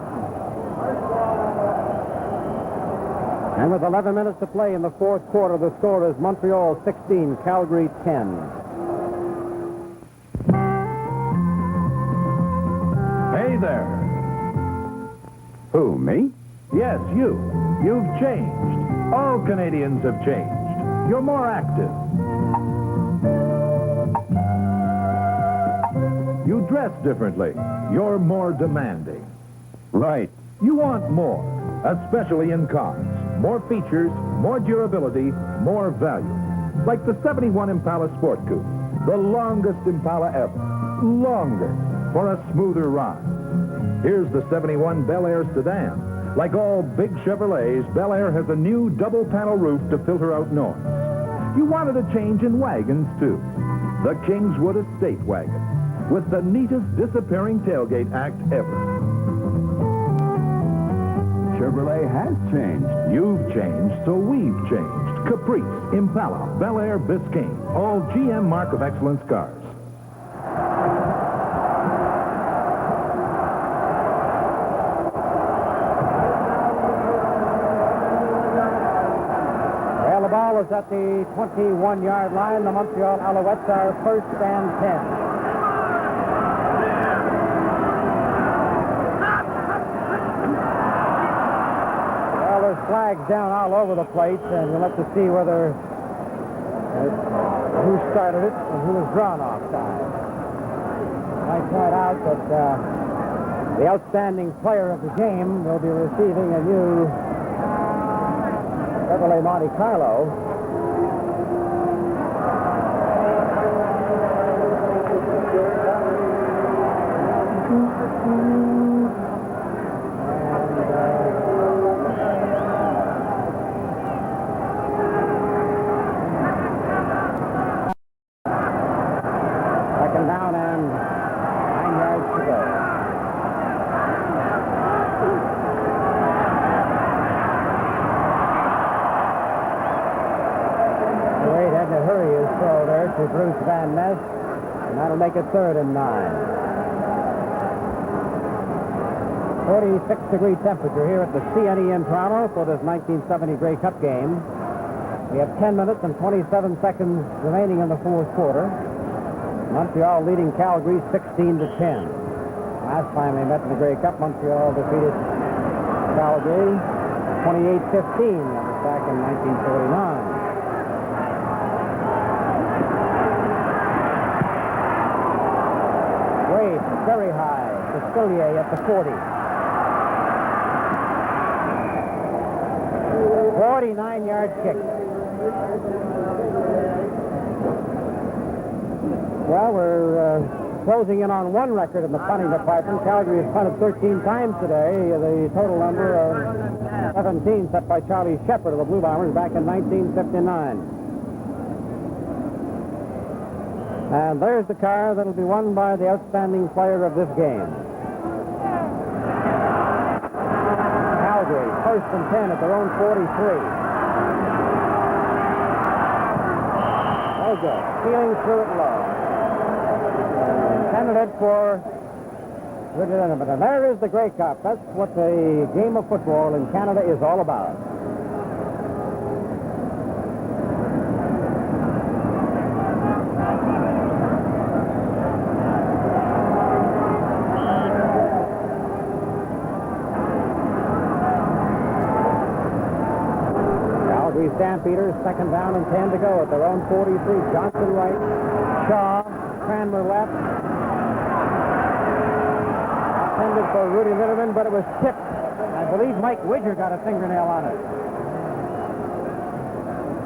and with 11 minutes to play in the fourth quarter, the score is Montreal 16, Calgary 10. Hey there. Who, me? Yes, you. You've changed. All Canadians have changed. You're more active. You dress differently. You're more demanding. Right. You want more, especially in cars. More features, more durability, more value. Like the 71 Impala Sport Coupe, the longest Impala ever. Longer, for a smoother ride. Here's the 71 Bel Air Sedan. Like all big Chevrolets, Bel Air has a new double-panel roof to filter out noise. You wanted a change in wagons, too. The Kingswood Estate Wagon, with the neatest disappearing tailgate act ever. Chevrolet has changed. You've changed, so we've changed. Caprice, Impala, Bel Air, Biscayne, all GM Mark of Excellence cars. Well, the ball is at the 21-yard line. The Montreal Alouettes are first and 10. flags down all over the place, and we'll have to see whether who started it and who was drawn offside. I point out that the outstanding player of the game will be receiving a new Chevrolet Monte Carlo. Second down and 9 yards to go. Wade had to hurry his throw there to Bruce Van Ness, and that'll make it 3rd and 9. 46-degree temperature here at the CNE in Toronto for this 1970 Grey Cup game. We have 10 minutes and 27 seconds remaining in the fourth quarter. Montreal leading Calgary 16-10. Last time they met in the Grey Cup, Montreal defeated Calgary 28-15. That was back in 1949. Wade, very high. Castillier at the 40. 49-yard kick. Well, we're closing in on one record in the punting department. Calgary has punted 13 times today. The total number of 17 set by Charlie Shepard of the Blue Bombers back in 1959. And there's the car that'll be won by the outstanding player of this game. Calgary, 1st and 10 at their own 43. No good. Stealing through it low. Intended it for Richard Enderman. And there is the Grey Cup. That's what the game of football in Canada is all about. Stampeders, 2nd down and 10 to go at their own 43. Johnson right, Shaw, Cranmer left. Intended for Rudy Litterman, but it was tipped. I believe Mike Widger got a fingernail on it.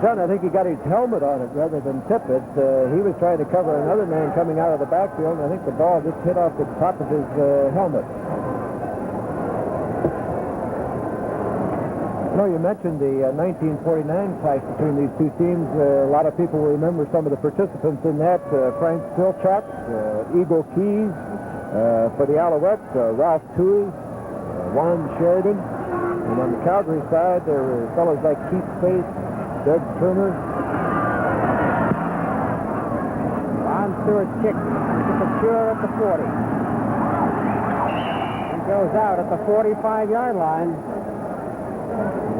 Son, I think he got his helmet on it rather than tip it. He was trying to cover another man coming out of the backfield, and I think the ball just hit off the top of his helmet. You know, you mentioned the 1949 clash between these two teams. A lot of people will remember some of the participants in that. Frank Silchuk, Eagle Keys. For the Alouettes, Ralph Toohey, Warren Sheridan. And on the Calgary side, there were fellows like Keith Space, Doug Turner. Ron Stewart kick to secure at the 40. He goes out at the 45-yard line.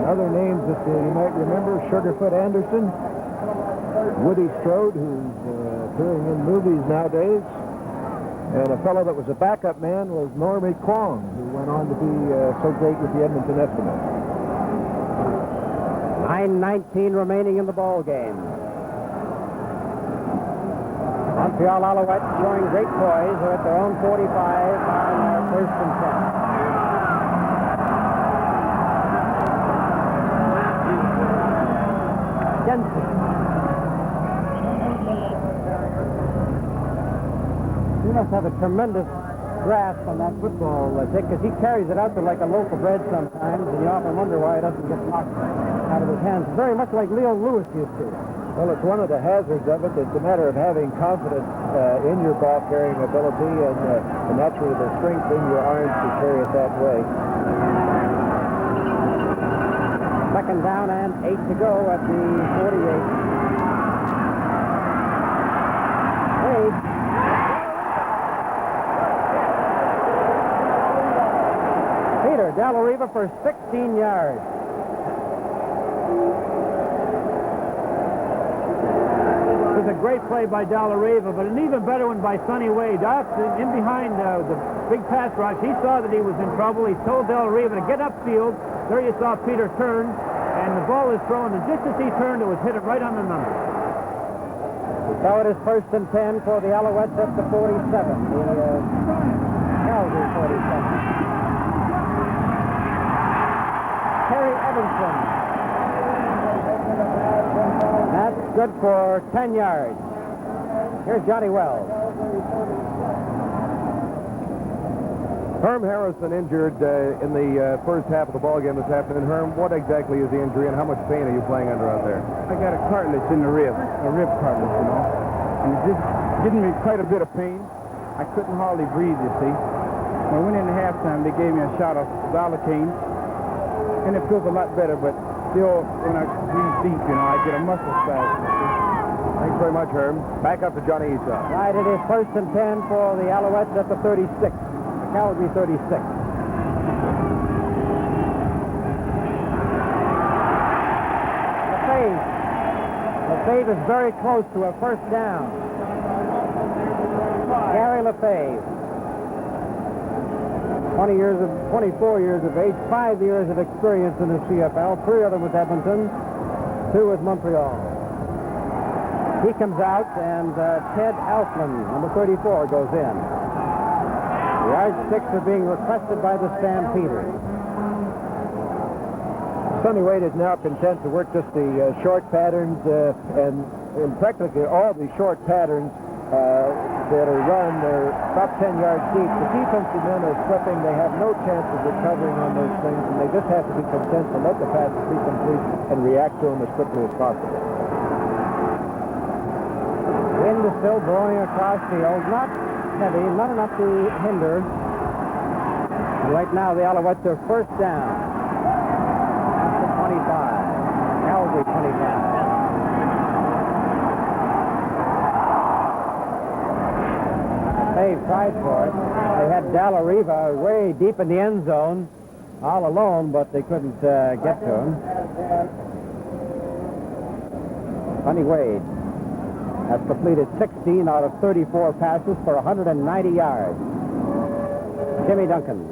Other names that you might remember, Sugarfoot Anderson, Woody Strode, who's appearing in movies nowadays, and a fellow that was a backup man was Normie Kwong, who went on to be so great with the Edmonton Eskimos. 9:19 remaining in the ball game. Montreal Alouettes showing great poise. They're at their own 45 on 1st and 10. He must have a tremendous grasp on that football, Dick, because he carries it out there like a loaf of bread sometimes, and you often wonder why it doesn't get knocked out of his hands. Very much like Leo Lewis used to. Well, it's one of the hazards of it. It's a matter of having confidence in your ball-carrying ability and naturally the strength in your arms to carry it that way. 2nd down and 8 to go at the 48. Wade. Peter Della Riva for 16 yards. It was a great play by Della Riva, but an even better one by Sonny Wade. Out in behind the big pass rush, he saw that he was in trouble. He told Della Riva to get upfield. There you saw Peter turn, And the ball was thrown, and just as he turned, it was hit right on the number. So it is 1st and 10 for the Alouettes at the 47. The Calgary 47. Terry Evanson. That's good for 10 yards. Here's Johnny Wells. Herm Harrison injured in the first half of the ball game this afternoon. Herm, what exactly is the injury, and how much pain are you playing under out there? I got a cartilage in the rib, a rib cartilage, you know. And it just giving me quite a bit of pain. I couldn't hardly breathe, you see. When I went in the halftime, they gave me a shot of Zolocaine, and it feels a lot better, but still, when I breathe deep, you know, I get a muscle spasm. Thanks very much, Herm. Back up to Johnny Esau. Right, it is 1st and 10 for the Alouettes at the 36. Calgary 36. Lefebvre is very close to a first down. Gary Lefebvre. 24 years of age, 5 years of experience in the CFL, 3 of them with Edmonton, 2 with Montreal. He comes out, and Ted Alflin, number 34, goes in. The yardsticks are being requested by the Stampeders. Sonny Wade is now content to work just the short patterns, and in practically all the short patterns that are run, they're about 10 yards deep. The defensive men are slipping. They have no chance of recovering on those things, and they just have to be content to let the passes be complete and react to them as quickly as possible. Wind is still blowing across field. Not heavy, not enough to hinder. And right now, the Alouettes are first down. That's the 25. Calgary 25. They tried for it. They had Dallariva way deep in the end zone, all alone, but they couldn't get to him. Sonny Wade has completed 16 out of 34 passes for 190 yards. Jimmy Duncan.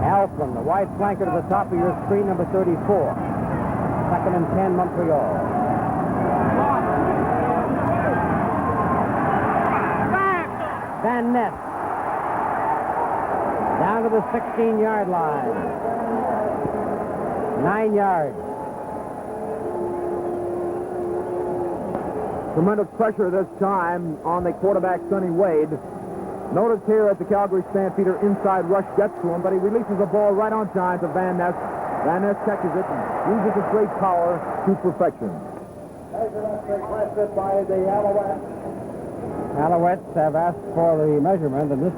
Alflin, the wide flanker to the top of your screen, number 34. 2nd and 10, Montreal. Van Ness. Down to the 16-yard line. 9 yards. Tremendous pressure this time on the quarterback, Sonny Wade. Notice here at the Calgary Stampeder, inside rush gets to him, but he releases the ball right on time to Van Ness. Van Ness catches it and uses his great power to perfection. Measurements requested by the Alouettes. Alouettes have asked for the measurement, and this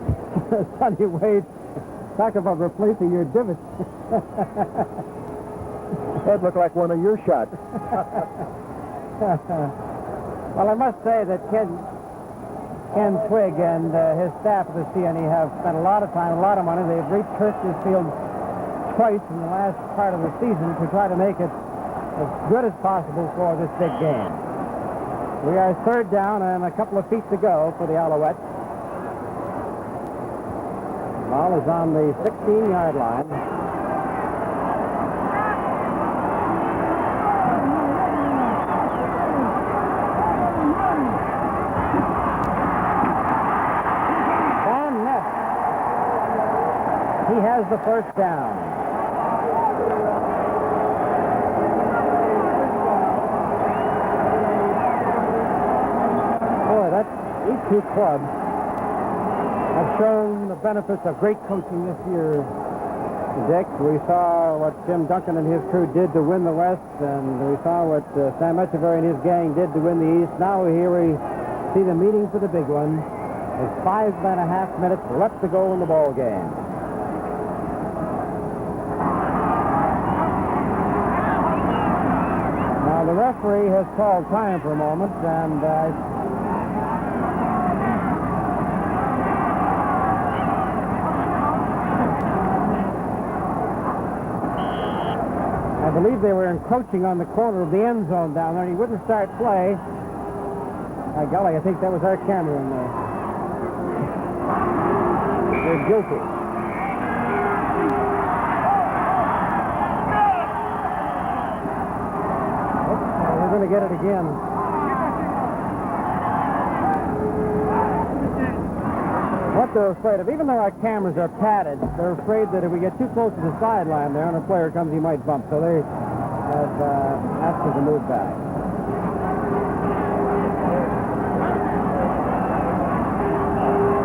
Sonny Wade, talk about replacing your divots. That looked like one of your shots. Well, I must say that Ken Twigg and his staff at the CNE have spent a lot of time, a lot of money. They've researched this field twice in the last part of the season to try to make it as good as possible for this big game. We are third down and a couple of feet to go for the Alouettes. Ball is on the 16-yard line. He has the first down. Boy, these two clubs have shown the benefits of great coaching this year, Dick. We saw what Jim Duncan and his crew did to win the West, and we saw what Sam Echeverry and his gang did to win the East. Now here we see the meeting for the big one. There's 5.5 minutes left to go in the ball game. The referee has called time for a moment, and I believe they were encroaching on the corner of the end zone down there, and he wouldn't start play. By golly, I think that was our camera in there. They're guilty. going to get it again. What they're afraid of, even though our cameras are padded, they're afraid that if we get too close to the sideline there and a player comes, he might bump. So they have asked us to move back.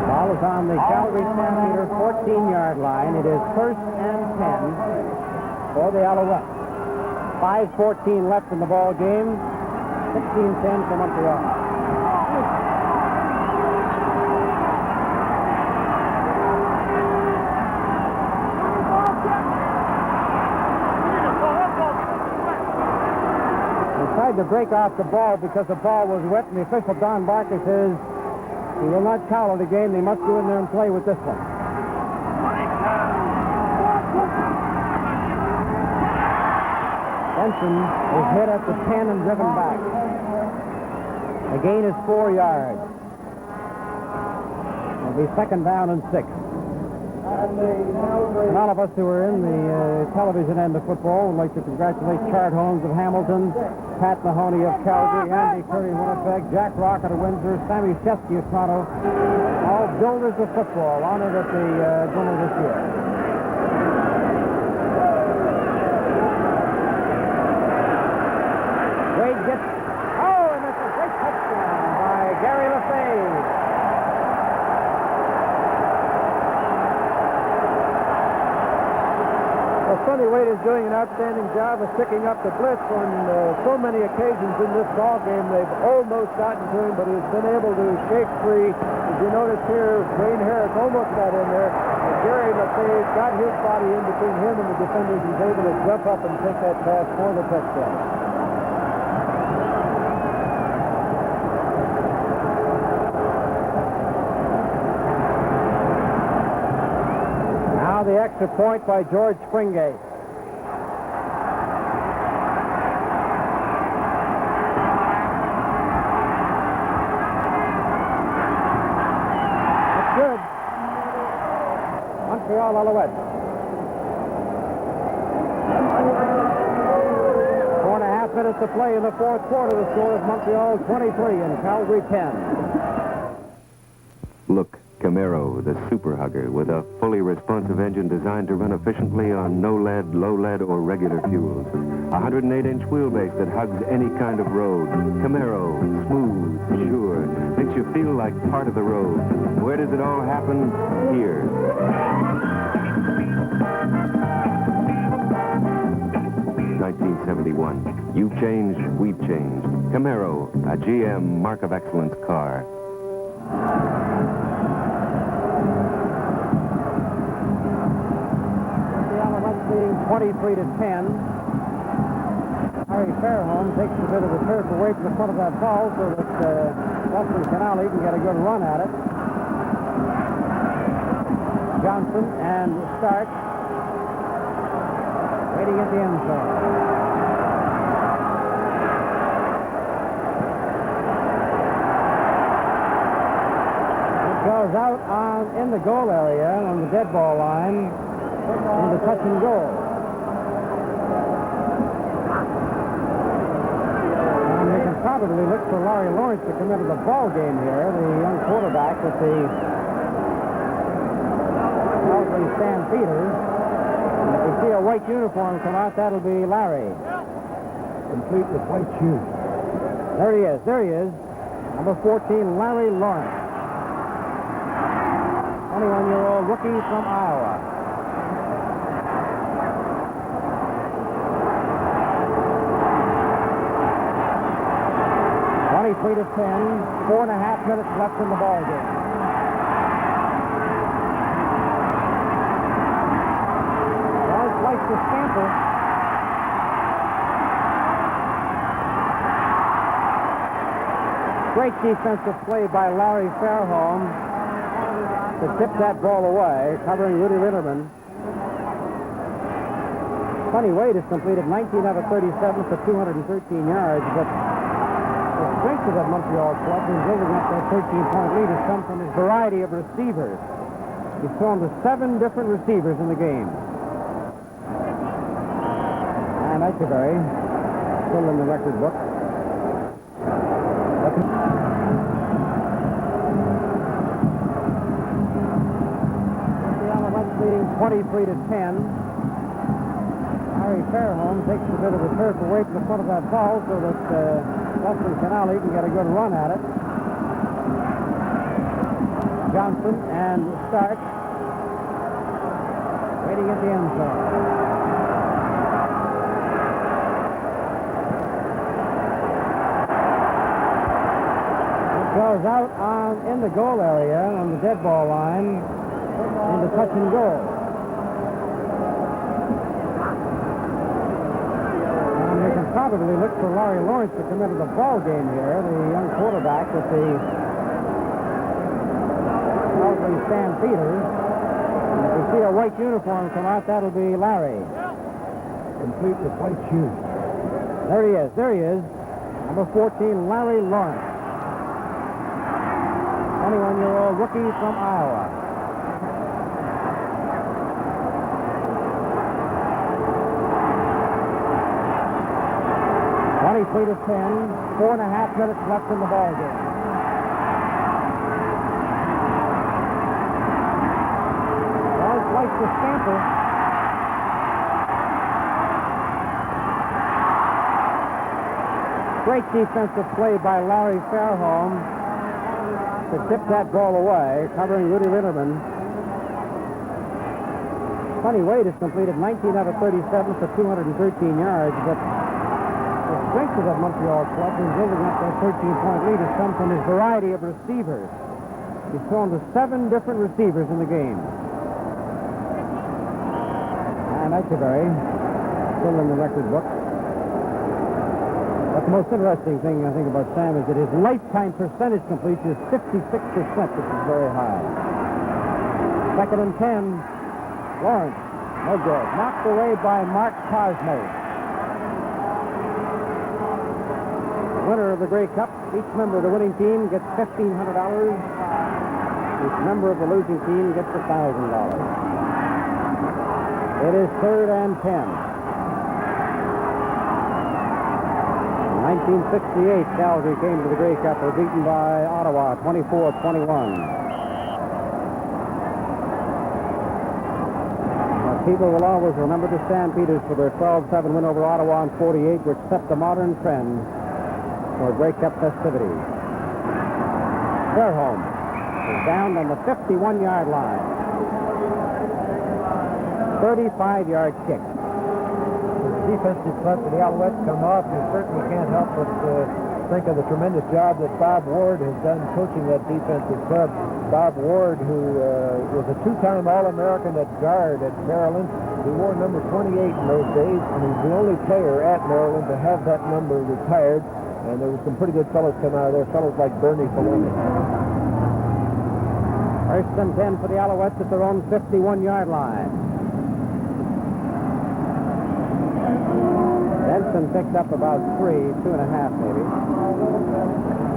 Ball is on the Calgary Stampeders 14-yard line. It is 1st and 10 for the Alouettes. 5:14 left in the ball game. 16-10 for Montreal. Tried to break off the ball because the ball was wet, and the official, Don Barker, says he will not call it a game. They must go in there and play with this one. Benson is hit at the 10 and driven back. The gain is 4 yards. It'll be 2nd down and 6. And all of us who are in the television end of football would like to congratulate Chart Holmes of Hamilton, Pat Mahoney of Calgary, Andy Curry of Winnipeg, Jack Rocket of Windsor, Sammy Chesky of Toronto, all builders of football honored at the dinner this year. Wade gets, and that's a great touchdown by Gary LaFave. Sonny Wade is doing an outstanding job of picking up the blitz on so many occasions in this ball game. They've almost gotten to him, but he's been able to shake free. As you notice here, Wayne Harris almost got in there. And Gary LaFave got his body in between him and the defenders. He's able to jump up and take that pass for the touchdown. Now the extra point by George Springate. That's good. Montreal Alouettes. 4.5 minutes to play in the fourth quarter. The score is Montreal 23 and Calgary 10. Look, Camaro, the super hugger, with a fully responsive engine designed to run efficiently on no lead, low lead, or regular fuels. A 108-inch wheelbase that hugs any kind of road. Camaro, smooth, sure, makes you feel like part of the road. Where does it all happen? Here. (1971). You've changed, we've changed. Camaro, a GM Mark of Excellence car. The Alouettes leading 23-10. Harry Fairholm takes a bit of the turf away from the front of that ball so that Dustin Canale can get a good run at it. Johnson and Stark waiting at the end zone. It goes out in the goal area on the dead ball line into touch and goal. And they can probably look for Larry Lawrence to come into the ball game here, the young quarterback with the Calgary Stampeders. And if we see a white uniform come out, that'll be Larry. Complete with white shoes. There he is. Number 14, Larry Lawrence. 21-year-old rookie from Iowa. (23-10), 4.5 minutes left in the ball game. Lawrence likes to scamper. Great defensive play by Larry Fairholm to tip that ball away, covering Rudy Ritterman. Sonny Wade has completed 19 out of 37 for 213 yards, but the strength of that Montreal club in building up that 13-point lead has come from his variety of receivers. He's thrown to 7 different receivers in the game. And Echeverry, still in the record book. The Alouettes leading 23-10. Larry Fairholm takes a bit of the turf away from the front of that ball so that Dustin Canale can get a good run at it. Johnson and Stark waiting at the end zone. It goes out in the goal area on the dead ball line into touch and goal. And you can probably look for Larry Lawrence to come into the ball game here, the young quarterback with the Calgary Stampeders. And if you see a white uniform come out, that'll be Larry. Complete with white shoes. There he is. There he is. Number 14, Larry Lawrence. 21-year-old rookie from Iowa. to 10, 4.5 minutes left in the ball game. Likes to scamper. Great defensive play by Larry Fairholm to tip that ball away, covering Rudy Linderman. Sonny Wade has completed 19 out of 37 for 213 yards, but the strength of that Montreal club in building up that 13-point lead has come from his variety of receivers. He's thrown to 7 different receivers in the game. And Echeverry, still in the record book. But the most interesting thing, I think, about Sam is that his lifetime percentage completion is 56%, which is very high. 2nd and 10. Lawrence, no good. Knocked away by Mark Cosmo. The winner of the Grey Cup, each member of the winning team gets $1,500. Each member of the losing team gets $1,000. It is 3rd and 10. In 1968, Calgary came to the Grey Cup, were beaten by Ottawa 24-21. People will always remember the Stampeders for their 12-7 win over Ottawa in 48, which set the modern trend for Grey Cup festivities. Fairholm is down on the 51-yard line. 35-yard kick. The defensive front for the Alouettes come off. You certainly can't help but think of the tremendous job that Bob Ward has done coaching that defensive club. Bob Ward, who was a 2-time All-American at guard at Maryland. He wore number 28 in those days, and he's the only player at Maryland to have that number retired. And there were some pretty good fellows come out of there, fellows like Bernie Falone. 1st and 10 for the Alouettes at their own 51-yard line. Benson picked up about 2.5 maybe.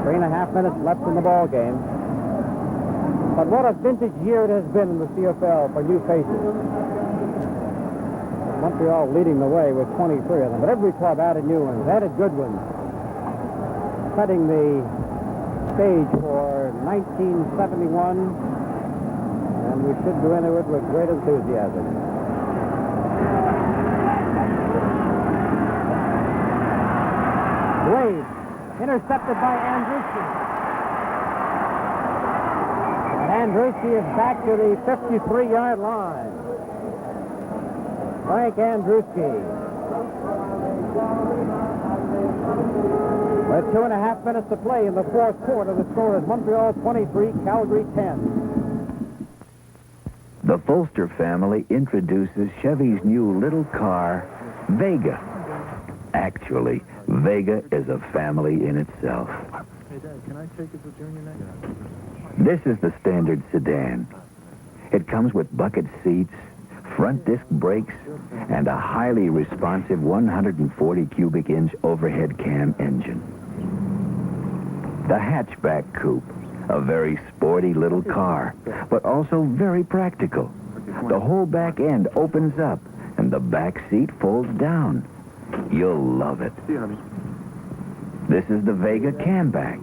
3.5 minutes left in the ball game. But what a vintage year it has been in the CFL for new faces. Montreal leading the way with 23 of them, but every club added new ones, added good ones, setting the stage for 1971, and we should go into it with great enthusiasm. Wade, intercepted by Andruski. And Andruski is back to the 53-yard line. Frank Andruski. With 2.5 minutes to play in the 4th quarter, the score is Montreal 23, Calgary 10. The Folster family introduces Chevy's new little car, Vega. Actually, Vega is a family in itself. Hey, Dad, can I take it to Junior next? This is the standard sedan. It comes with bucket seats, front disc brakes, and a highly responsive 140 cubic inch overhead cam engine. The hatchback coupe, a very sporty little car, but also very practical. The whole back end opens up, and the back seat folds down. You'll love it. See you, honey. This is the Vega Camback.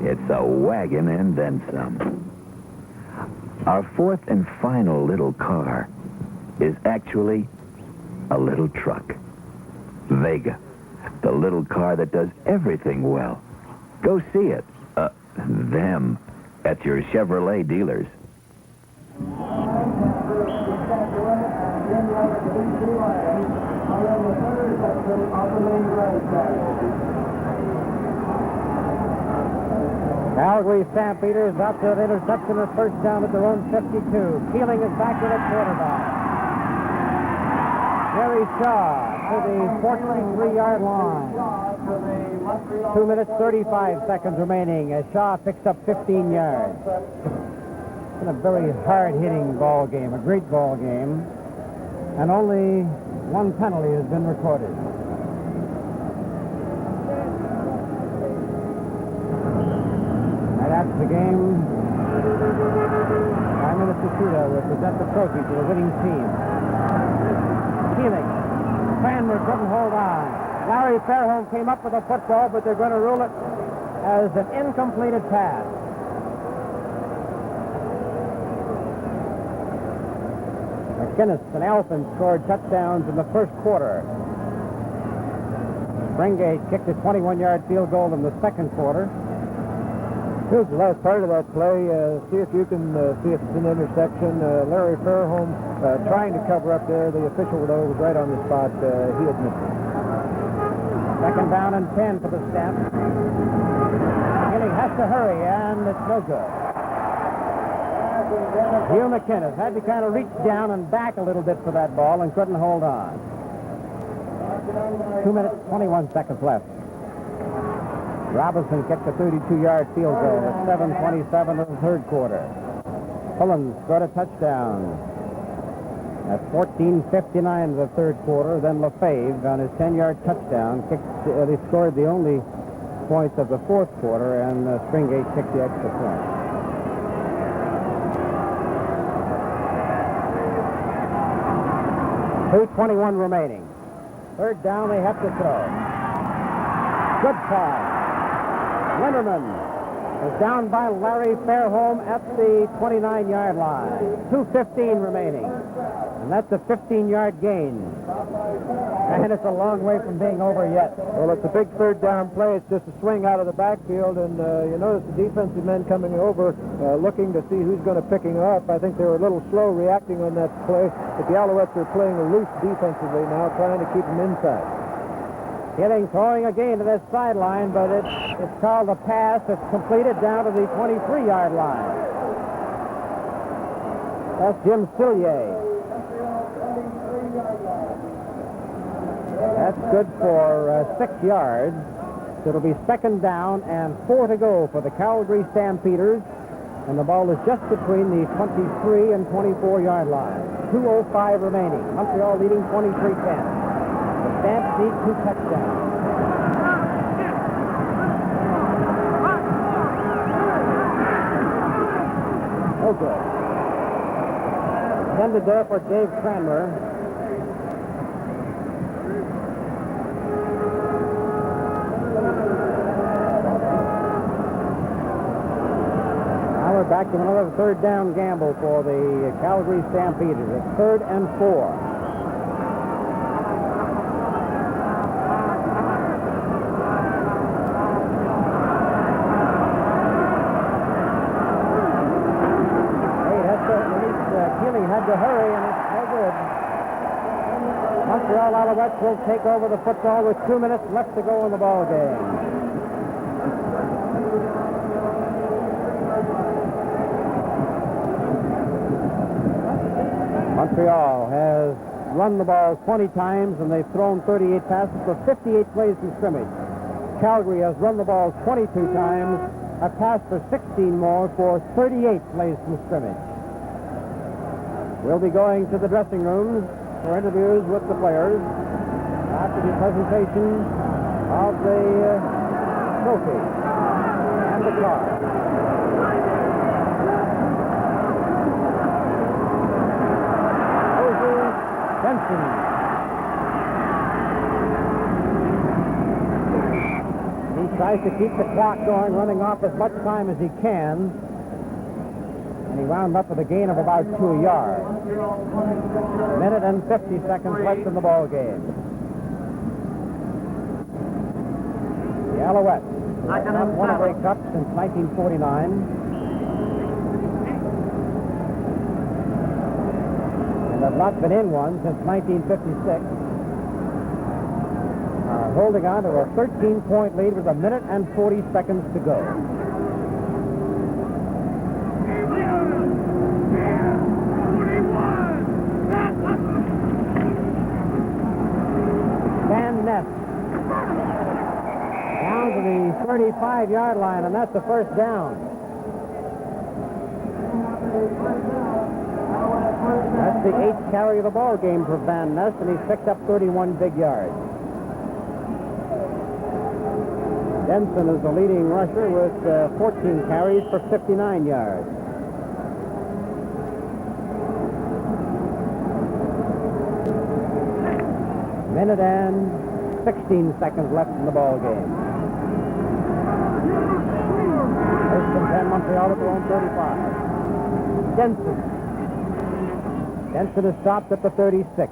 It's a wagon and then some. Our fourth and final little car is actually a little truck. Vega, the little car that does everything well. Go see it, them, at your Chevrolet dealers. Calgary Stampeders up to an interception of first down at their own 52. Keeling is back to the quarterback. Jerry Shaw to the 43-yard line. 2 minutes, 35 seconds remaining as Shaw picks up 15 yards. It's been a very hard-hitting ball game, a great ball game, and only one penalty has been recorded. And that's the game. Simon Susuda will present the trophy to the winning team. Keeling. Cranmer couldn't hold on. Larry Fairholm came up with a football, but they're going to rule it as an incompleted pass. McInnes and Alphen scored touchdowns in the first quarter. Springate kicked a 21-yard field goal in the second quarter. Here's the last part of that play. See if you can see if it's an interception. Larry Fairholm trying to cover up there. The official, though, was right on the spot. He had missed it. Second down and 10 for the Stamp. Keeling has to hurry, and it's no good. Hugh McInnes had to kind of reach down and back a little bit for that ball and couldn't hold on. 2 minutes, 21 seconds left. Robinson kicked a 32-yard field goal at 7:27 of the third quarter. Pullins scored a touchdown at 14:59 of the third quarter. Then LaFave on his 10-yard touchdown he scored the only points of the fourth quarter, and Springate kicked the extra point. .2:21 remaining. Third down, they have to throw. Good pass. Linderman is down by Larry Fairholm at the 29-yard line. 2:15 remaining. And that's a 15-yard gain. And it's a long way from being over yet. Well, it's a big third down play. It's just a swing out of the backfield, and you notice the defensive men coming over, looking to see who's going to pick him up. I think they were a little slow reacting on that play, but the Alouettes are playing loose defensively now, trying to keep them inside. Keeling throwing again to this sideline, but it's called a pass. It's completed down to the 23-yard line. That's Jim Sillier. That's good for 6 yards. So it'll be second down and 4 to go for the Calgary Stampeders. And the ball is just between the 23 and 24-yard line. 2:05 remaining. Montreal leading 23-10. The Stamps need 2 touchdowns. Oh, good. Intended there for Dave Cranmer. Now we're back to another third down gamble for the Calgary Stampeders. It's 3rd and 4. Keeling had to hurry, and it's no good. Montreal Alouettes will take over the football with 2 minutes left to go in the ball game. Montreal has run the ball 20 times, and they've thrown 38 passes for 58 plays in scrimmage. Calgary has run the ball 22 times, a pass for 16 more for 38 plays in scrimmage. We'll be going to the dressing rooms for interviews with the players after the presentation of the trophy and the car. Benson. Inside Tries to keep the clock going, running off as much time as he can. And he wound up with a gain of about 2 yards. A minute and 50 seconds left in the ball game. The Alouettes have not won a Grey Cup since 1949. And have not been in one since 1956. Holding on to a 13-point lead with a minute and 40 seconds to go. Van Ness down to the 35-yard line, and that's the first down. That's the 8th carry of the ball game for Van Ness, and he's picked up 31 big yards. Denson is the leading rusher with 14 carries for 59 yards. Minute and 16 seconds left in the ball game. First and 10, Montreal at their own 35. Denson is stopped at the 36.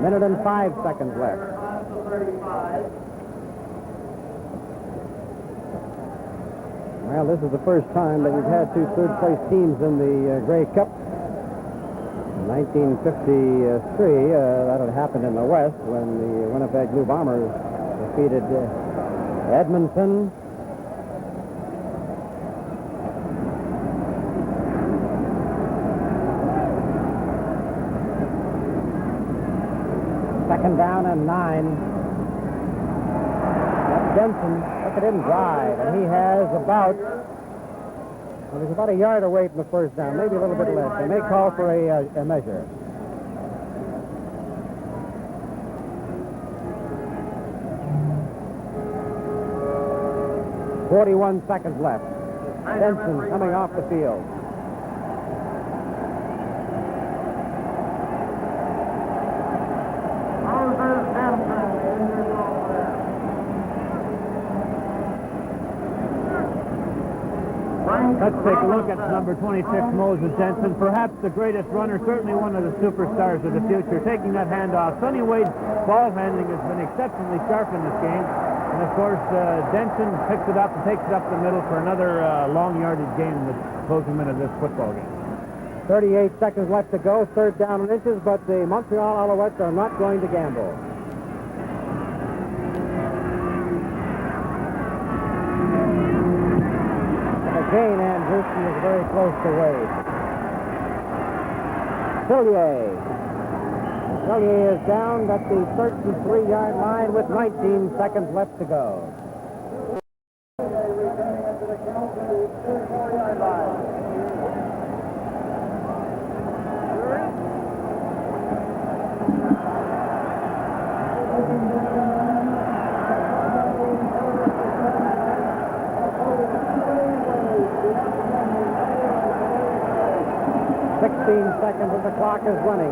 Minute and 5 seconds left. Well, this is the first time that we've had two third-place teams in the Grey Cup. In 1953, that had happened in the West when the Winnipeg Blue Bombers defeated Edmonton. Second down and 9. Denson, look at him drive, and he has about, well, he's about a yard away from the first down, maybe a little bit less. They may call for a measure. .41 seconds left. Denson coming off the field. Let's take a look at number 26, Moses Denson, perhaps the greatest runner, certainly one of the superstars of the future. Taking that handoff. Sonny Wade's ball handling has been exceptionally sharp in this game. And, of course, Denson picks it up and takes it up the middle for another long yardage game in the closing minute of this football game. 38 seconds left to go, third down and inches, but the Montreal Alouettes are not going to gamble. Again, Andrewski is very close to Wade. Tillier is down at the 33-yard line with 19 seconds left to go. Seconds as the clock is running.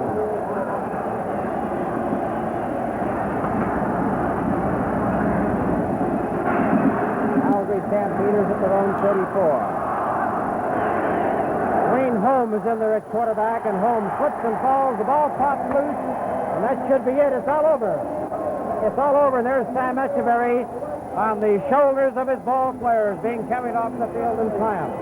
Calgary Stampeders at their own 34. Wayne Holmes is in there at quarterback, and Holmes slips and falls. The ball pops loose, and that should be it. It's all over. It's all over, and there's Sam Echeverry on the shoulders of his ball players being carried off the field in triumph.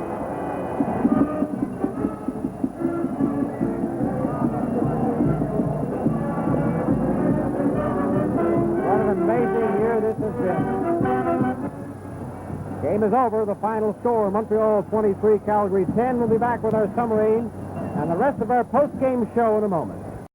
Amazing year this has been. Game is over. The final score, Montreal 23, Calgary 10. We'll be back with our summary and the rest of our post-game show in a moment.